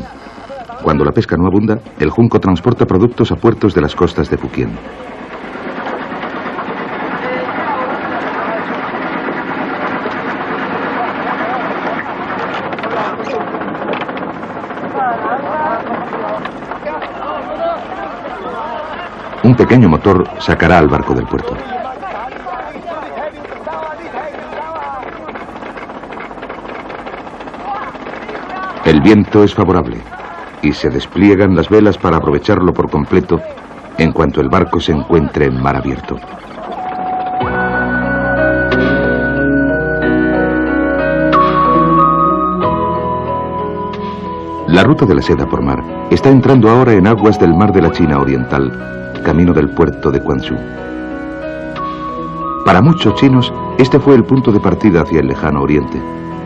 Cuando la pesca no abunda, el junco transporta productos a puertos de las costas de Fujian. Un pequeño motor sacará al barco del puerto. El viento es favorable y se despliegan las velas para aprovecharlo por completo en cuanto el barco se encuentre en mar abierto. La ruta de la seda por mar está entrando ahora en aguas del mar de la China Oriental, camino del puerto de Quanzhou. Para muchos chinos, este fue el punto de partida hacia el lejano oriente,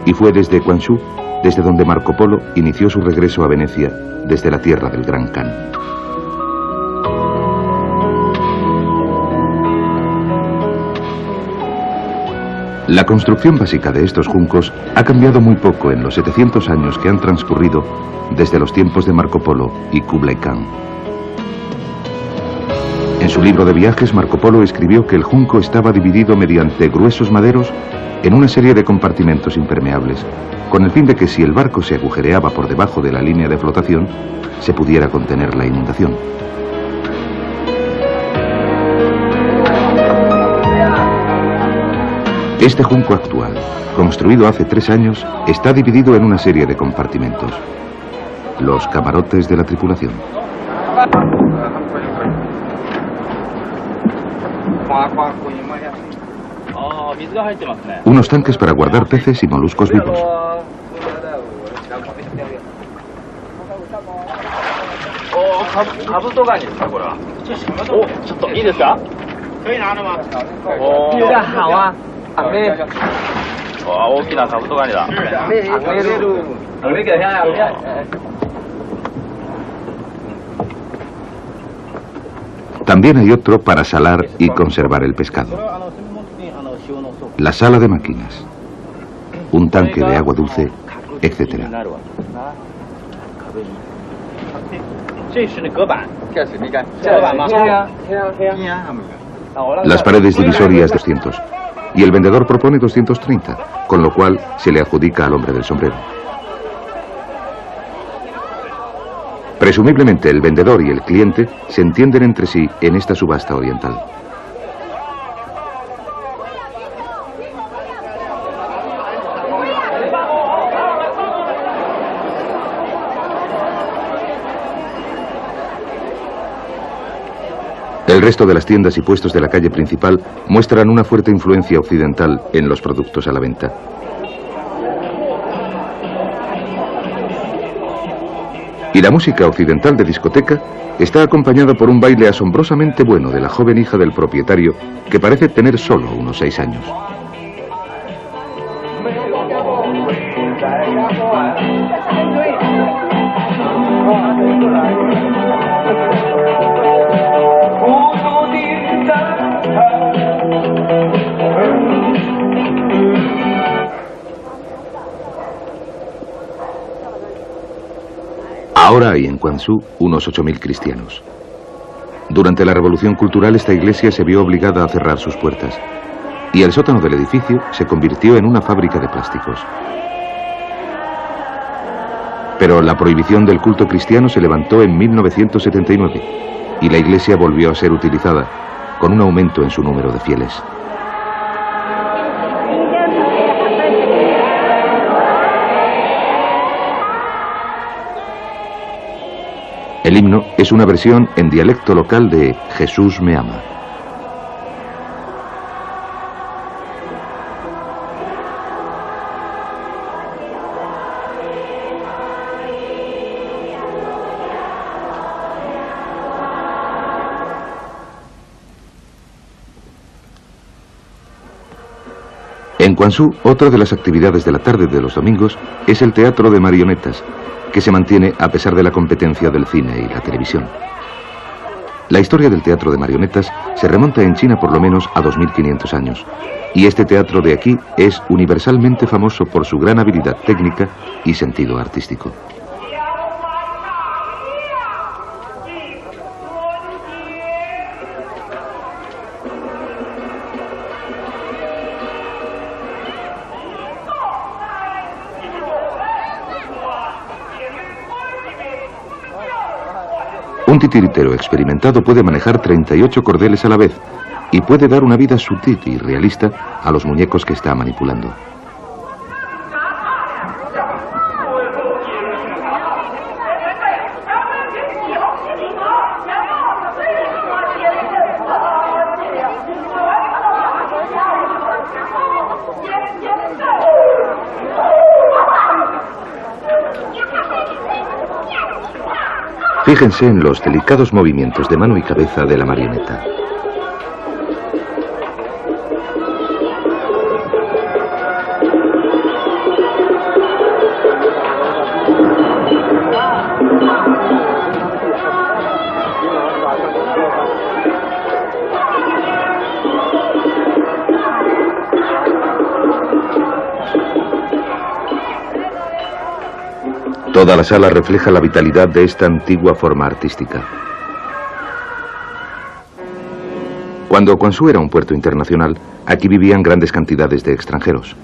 y fue desde Quanzhou desde donde Marco Polo inició su regreso a Venecia desde la tierra del Gran Khan. La construcción básica de estos juncos ha cambiado muy poco en los 700 años que han transcurrido desde los tiempos de Marco Polo y Kublai Khan. En su libro de viajes, Marco Polo escribió que el junco estaba dividido mediante gruesos maderos en una serie de compartimentos impermeables, con el fin de que si el barco se agujereaba por debajo de la línea de flotación, se pudiera contener la inundación. Este junco actual, construido hace 3 años, está dividido en una serie de compartimentos. Los camarotes de la tripulación. Unos tanques para guardar peces y moluscos vivos. También hay otro para salar y conservar el pescado. La sala de máquinas, un tanque de agua dulce, etc. Las paredes divisorias 200 y el vendedor propone 230, con lo cual se le adjudica al hombre del sombrero. Presumiblemente el vendedor y el cliente se entienden entre sí en esta subasta oriental. El resto de las tiendas y puestos de la calle principal muestran una fuerte influencia occidental en los productos a la venta. Y la música occidental de discoteca está acompañada por un baile asombrosamente bueno de la joven hija del propietario, que parece tener solo unos 6 años. Ahora hay en Quanzhou unos 8.000 cristianos. Durante la Revolución Cultural esta iglesia se vio obligada a cerrar sus puertas y el sótano del edificio se convirtió en una fábrica de plásticos. Pero la prohibición del culto cristiano se levantó en 1979 y la iglesia volvió a ser utilizada, con un aumento en su número de fieles. El himno es una versión en dialecto local de Jesús me ama. En Quanzhou, otra de las actividades de la tarde de los domingos es el teatro de marionetas, que se mantiene a pesar de la competencia del cine y la televisión. La historia del teatro de marionetas se remonta en China por lo menos a 2500 años, y este teatro de aquí es universalmente famoso por su gran habilidad técnica y sentido artístico. Un titiritero experimentado puede manejar 38 cordeles a la vez y puede dar una vida sutil y realista a los muñecos que está manipulando. Fíjense en los delicados movimientos de mano y cabeza de la marioneta. Toda la sala refleja la vitalidad de esta antigua forma artística. Cuando Quanzhou era un puerto internacional, aquí vivían grandes cantidades de extranjeros.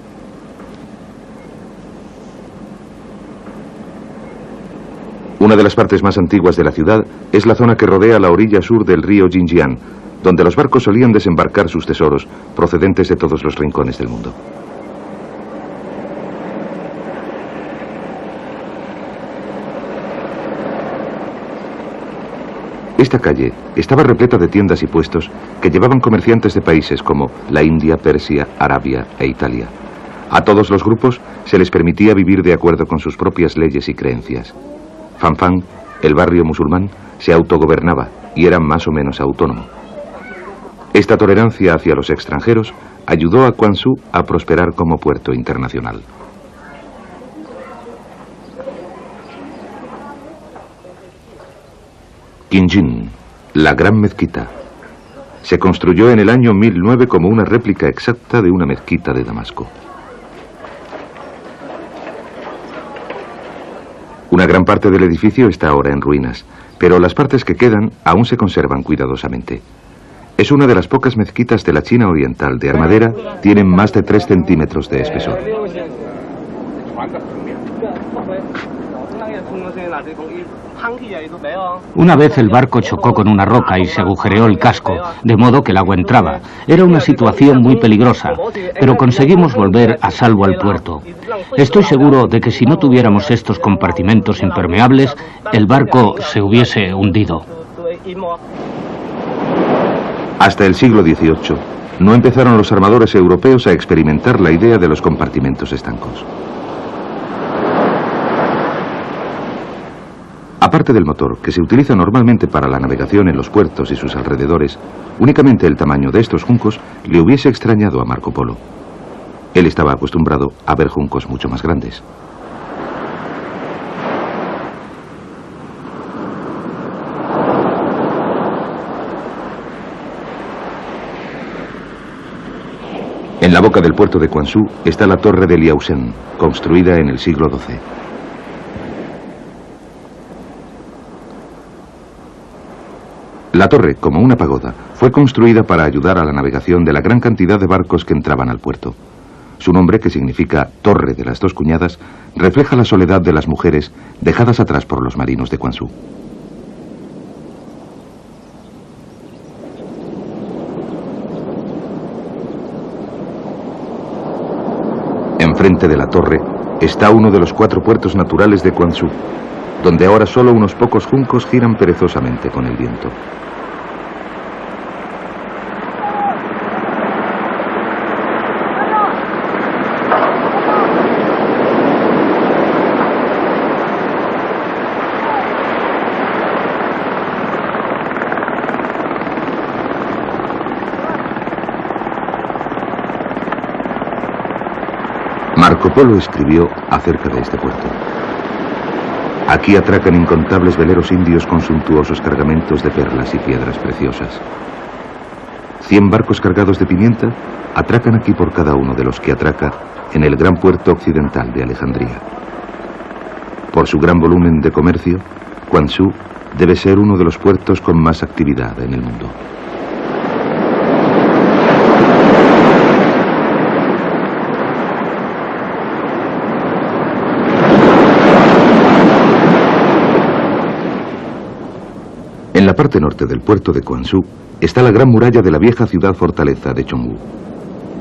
Una de las partes más antiguas de la ciudad es la zona que rodea la orilla sur del río Jinjiang, donde los barcos solían desembarcar sus tesoros procedentes de todos los rincones del mundo. Esta calle estaba repleta de tiendas y puestos que llevaban comerciantes de países como la India, Persia, Arabia e Italia. A todos los grupos se les permitía vivir de acuerdo con sus propias leyes y creencias. Fanfan, el barrio musulmán, se autogobernaba y era más o menos autónomo. Esta tolerancia hacia los extranjeros ayudó a Quanzhou a prosperar como puerto internacional. Qinjin, la gran mezquita. Se construyó en el año 1009 como una réplica exacta de una mezquita de Damasco. Una gran parte del edificio está ahora en ruinas, pero las partes que quedan aún se conservan cuidadosamente. Es una de las pocas mezquitas de la China oriental de armadera, tienen más de 3 centímetros de espesor. Una vez el barco chocó con una roca y se agujereó el casco, de modo que el agua entraba. Era una situación muy peligrosa, pero conseguimos volver a salvo al puerto. Estoy seguro de que si no tuviéramos estos compartimentos impermeables, el barco se hubiese hundido. Hasta el siglo XVIII, no empezaron los armadores europeos a experimentar la idea de los compartimentos estancos. Aparte del motor, que se utiliza normalmente para la navegación en los puertos y sus alrededores, únicamente el tamaño de estos juncos le hubiese extrañado a Marco Polo. Él estaba acostumbrado a ver juncos mucho más grandes. En la boca del puerto de Quanzhou está la torre de Liaosen, construida en el siglo XII. La torre, como una pagoda, fue construida para ayudar a la navegación de la gran cantidad de barcos que entraban al puerto. Su nombre, que significa Torre de las Dos Cuñadas, refleja la soledad de las mujeres dejadas atrás por los marinos de Quanzhou. Enfrente de la torre está uno de los 4 puertos naturales de Quanzhou, donde ahora solo unos pocos juncos giran perezosamente con el viento. Marco Polo escribió acerca de este puerto: aquí atracan incontables veleros indios con suntuosos cargamentos de perlas y piedras preciosas. 100 barcos cargados de pimienta atracan aquí por cada uno de los que atraca en el gran puerto occidental de Alejandría. Por su gran volumen de comercio, Quanzhou debe ser uno de los puertos con más actividad en el mundo. En la parte norte del puerto de Quanzhou está la gran muralla de la vieja ciudad fortaleza de Chongwu.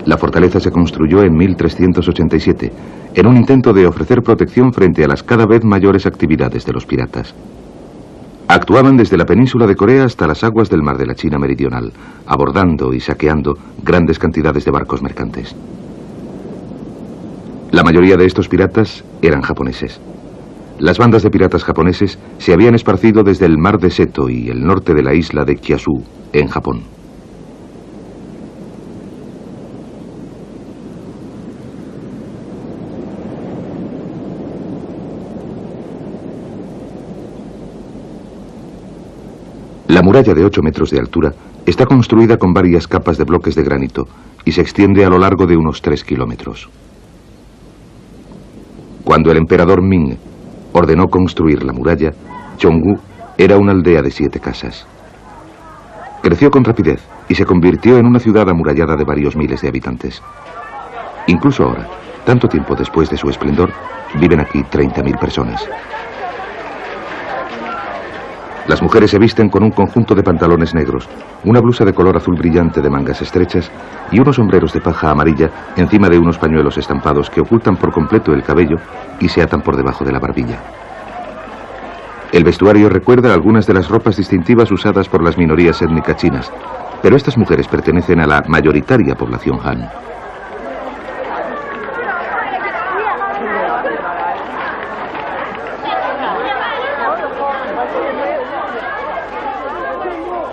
La fortaleza se construyó en 1387, en un intento de ofrecer protección frente a las cada vez mayores actividades de los piratas. Actuaban desde la península de Corea hasta las aguas del mar de la China meridional, abordando y saqueando grandes cantidades de barcos mercantes. La mayoría de estos piratas eran japoneses. Las bandas de piratas japoneses se habían esparcido desde el mar de Seto y el norte de la isla de Kyushu, en Japón. La muralla de 8 metros de altura está construida con varias capas de bloques de granito y se extiende a lo largo de unos 3 kilómetros. Cuando el emperador Ming ordenó construir la muralla, Chongwu era una aldea de 7 casas. Creció con rapidez y se convirtió en una ciudad amurallada de varios miles de habitantes. Incluso ahora, tanto tiempo después de su esplendor, viven aquí 30.000 personas. Las mujeres se visten con un conjunto de pantalones negros, una blusa de color azul brillante de mangas estrechas y unos sombreros de paja amarilla encima de unos pañuelos estampados que ocultan por completo el cabello y se atan por debajo de la barbilla. El vestuario recuerda algunas de las ropas distintivas usadas por las minorías étnicas chinas, pero estas mujeres pertenecen a la mayoritaria población Han.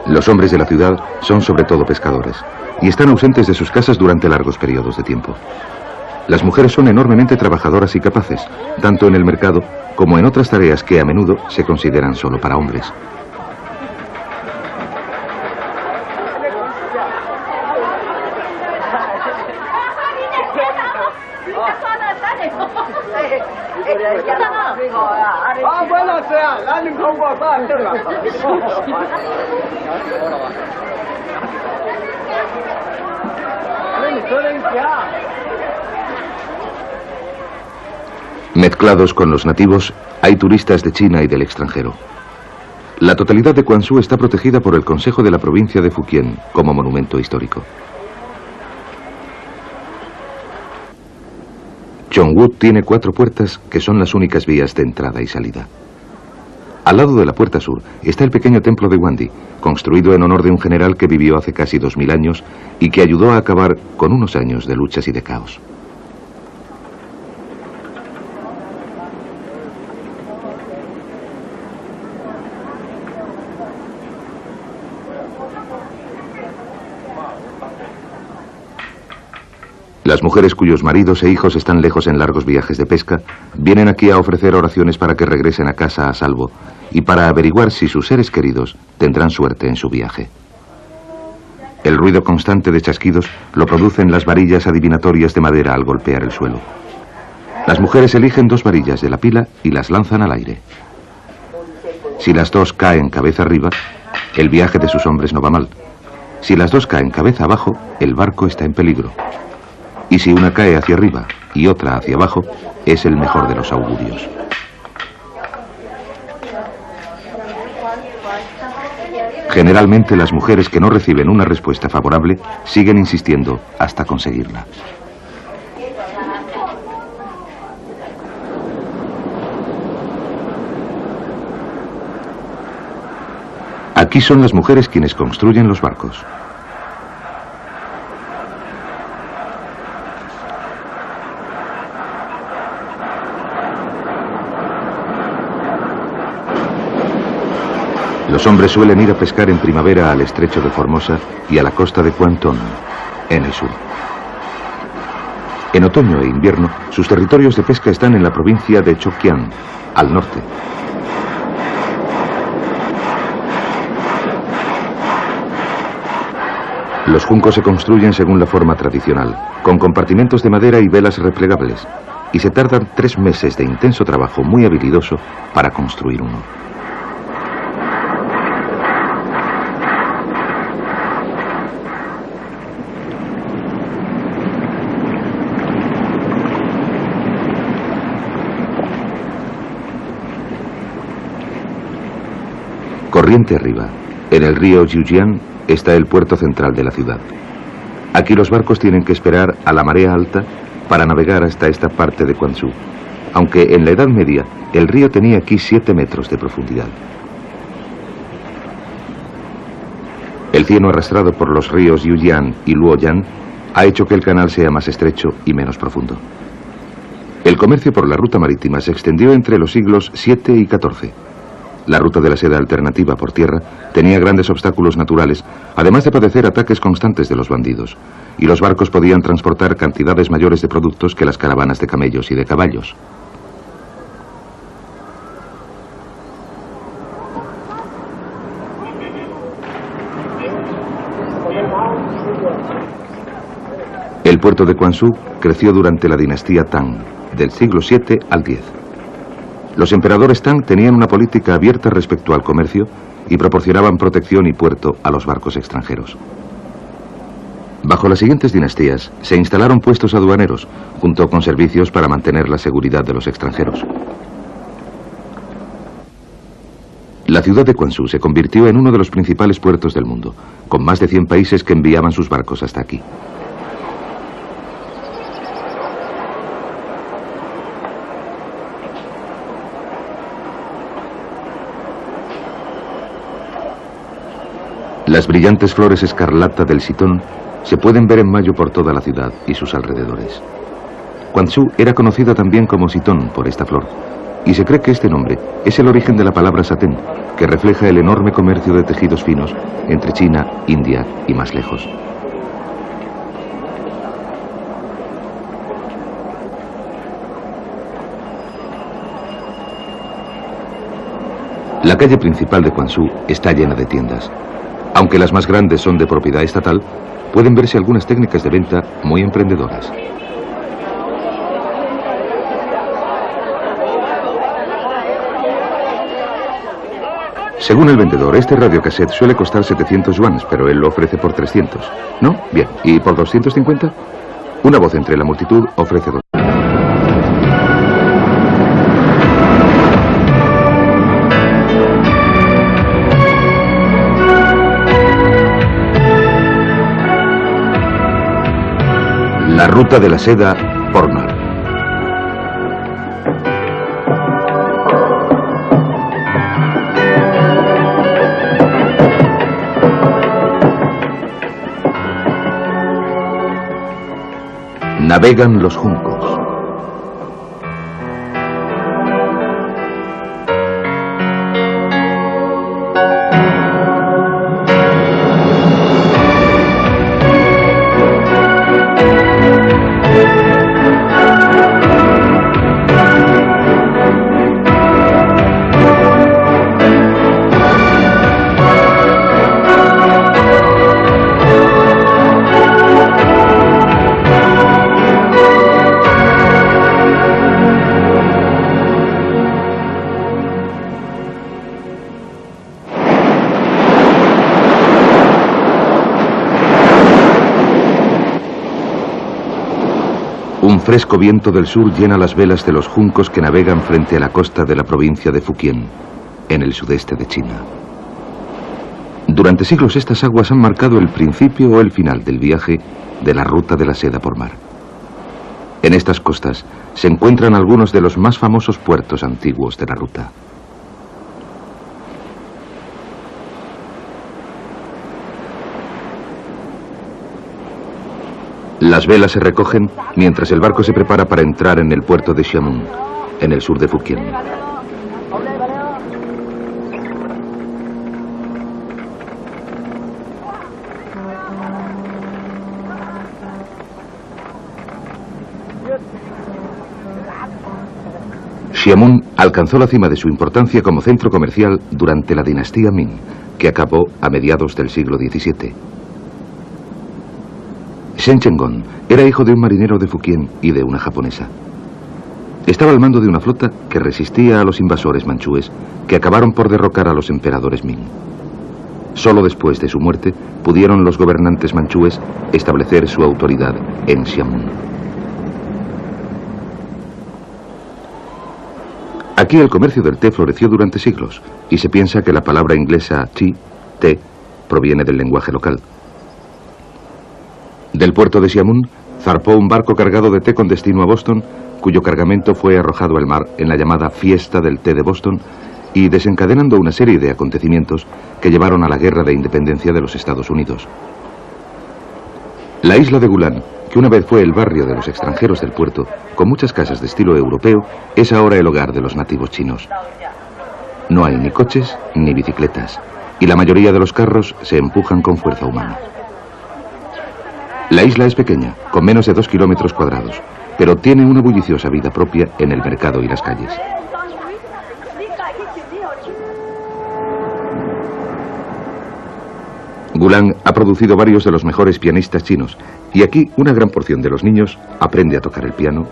Los hombres de la ciudad son sobre todo pescadores y están ausentes de sus casas durante largos periodos de tiempo. Las mujeres son enormemente trabajadoras y capaces, tanto en el mercado como en otras tareas que a menudo se consideran solo para hombres. Mezclados con los nativos, hay turistas de China y del extranjero. La totalidad de Quanzhou está protegida por el Consejo de la provincia de Fujian como monumento histórico. Chongwu tiene 4 puertas que son las únicas vías de entrada y salida. Al lado de la puerta sur está el pequeño templo de Wandi, construido en honor de un general que vivió hace casi 2000 años y que ayudó a acabar con unos años de luchas y de caos. Las mujeres cuyos maridos e hijos están lejos en largos viajes de pesca vienen aquí a ofrecer oraciones para que regresen a casa a salvo y para averiguar si sus seres queridos tendrán suerte en su viaje. El ruido constante de chasquidos lo producen las varillas adivinatorias de madera al golpear el suelo. Las mujeres eligen 2 varillas de la pila y las lanzan al aire. Si las 2 caen cabeza arriba, el viaje de sus hombres no va mal. Si las 2 caen cabeza abajo, el barco está en peligro. Y si una cae hacia arriba y otra hacia abajo, es el mejor de los augurios. Generalmente las mujeres que no reciben una respuesta favorable siguen insistiendo hasta conseguirla. Aquí son las mujeres quienes construyen los barcos. Los hombres suelen ir a pescar en primavera al estrecho de Formosa y a la costa de Kwanton, en el sur. En otoño e invierno, sus territorios de pesca están en la provincia de Chokyan, al norte. Los juncos se construyen según la forma tradicional, con compartimentos de madera y velas replegables, y se tardan 3 meses de intenso trabajo muy habilidoso para construir uno. Corriente arriba, en el río Jiujiang, está el puerto central de la ciudad. Aquí los barcos tienen que esperar a la marea alta para navegar hasta esta parte de Quanzhou, aunque en la Edad Media el río tenía aquí 7 metros de profundidad. El cieno arrastrado por los ríos Yujiang y Luoyang ha hecho que el canal sea más estrecho y menos profundo. El comercio por la ruta marítima se extendió entre los siglos VII y XIV. La ruta de la seda alternativa por tierra tenía grandes obstáculos naturales, además de padecer ataques constantes de los bandidos, y los barcos podían transportar cantidades mayores de productos que las caravanas de camellos y de caballos. El puerto de Quanzhou creció durante la dinastía Tang, del siglo VII al X. Los emperadores Tang tenían una política abierta respecto al comercio y proporcionaban protección y puerto a los barcos extranjeros. Bajo las siguientes dinastías se instalaron puestos aduaneros, junto con servicios para mantener la seguridad de los extranjeros. La ciudad de Quanzhou se convirtió en uno de los principales puertos del mundo, con más de 100 países que enviaban sus barcos hasta aquí. Las brillantes flores escarlata del sitón se pueden ver en mayo por toda la ciudad y sus alrededores. Quanzhou era conocido también como Sitón por esta flor, y se cree que este nombre es el origen de la palabra satén, que refleja el enorme comercio de tejidos finos entre China, India y más lejos. La calle principal de Quanzhou está llena de tiendas. Aunque las más grandes son de propiedad estatal, pueden verse algunas técnicas de venta muy emprendedoras. Según el vendedor, este radiocassette suele costar 700 yuanes, pero él lo ofrece por 300. ¿No? Bien. ¿Y por 250? Una voz entre la multitud ofrece 2. La ruta de la seda por mar. Navegan los juncos. Un fresco viento del sur llena las velas de los juncos que navegan frente a la costa de la provincia de Fujian, en el sudeste de China. Durante siglos estas aguas han marcado el principio o el final del viaje de la ruta de la seda por mar. En estas costas se encuentran algunos de los más famosos puertos antiguos de la ruta. Las velas se recogen mientras el barco se prepara para entrar en el puerto de Xiamen, en el sur de Fujian. Xiamen alcanzó la cima de su importancia como centro comercial durante la dinastía Ming, que acabó a mediados del siglo XVII. Shen Chenggong era hijo de un marinero de Fujian y de una japonesa. Estaba al mando de una flota que resistía a los invasores manchúes que acabaron por derrocar a los emperadores Ming. Solo después de su muerte pudieron los gobernantes manchúes establecer su autoridad en Xiamen. Aquí el comercio del té floreció durante siglos y se piensa que la palabra inglesa tea, té, proviene del lenguaje local. Del puerto de Xiamen zarpó un barco cargado de té con destino a Boston, cuyo cargamento fue arrojado al mar en la llamada Fiesta del Té de Boston y desencadenando una serie de acontecimientos que llevaron a la Guerra de Independencia de los Estados Unidos. La isla de Gulan, que una vez fue el barrio de los extranjeros del puerto, con muchas casas de estilo europeo, es ahora el hogar de los nativos chinos. No hay ni coches ni bicicletas, y la mayoría de los carros se empujan con fuerza humana. La isla es pequeña, con menos de 2 kilómetros cuadrados, pero tiene una bulliciosa vida propia en el mercado y las calles. Gulan ha producido varios de los mejores pianistas chinos, y aquí una gran porción de los niños aprende a tocar el piano,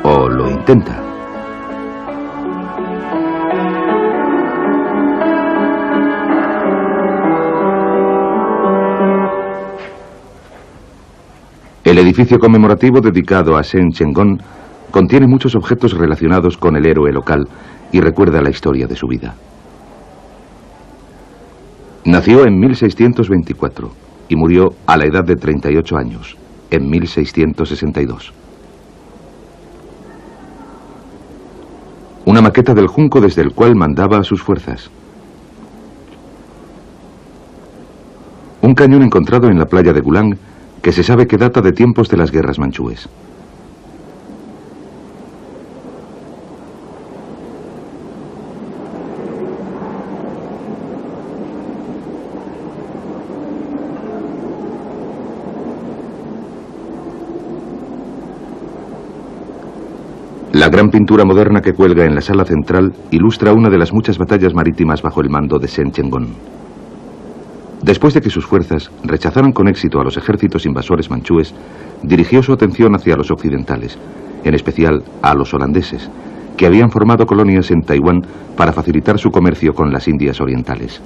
o lo intenta. El edificio conmemorativo dedicado a Shen Chenggong contiene muchos objetos relacionados con el héroe local y recuerda la historia de su vida. Nació en 1624 y murió a la edad de 38 años, en 1662. Una maqueta del junco desde el cual mandaba a sus fuerzas. Un cañón encontrado en la playa de Gulan que se sabe que data de tiempos de las guerras manchúes. La gran pintura moderna que cuelga en la sala central ilustra una de las muchas batallas marítimas bajo el mando de Shen Chenggong. Después de que sus fuerzas rechazaran con éxito a los ejércitos invasores manchúes, dirigió su atención hacia los occidentales, en especial a los holandeses, que habían formado colonias en Taiwán para facilitar su comercio con las Indias orientales.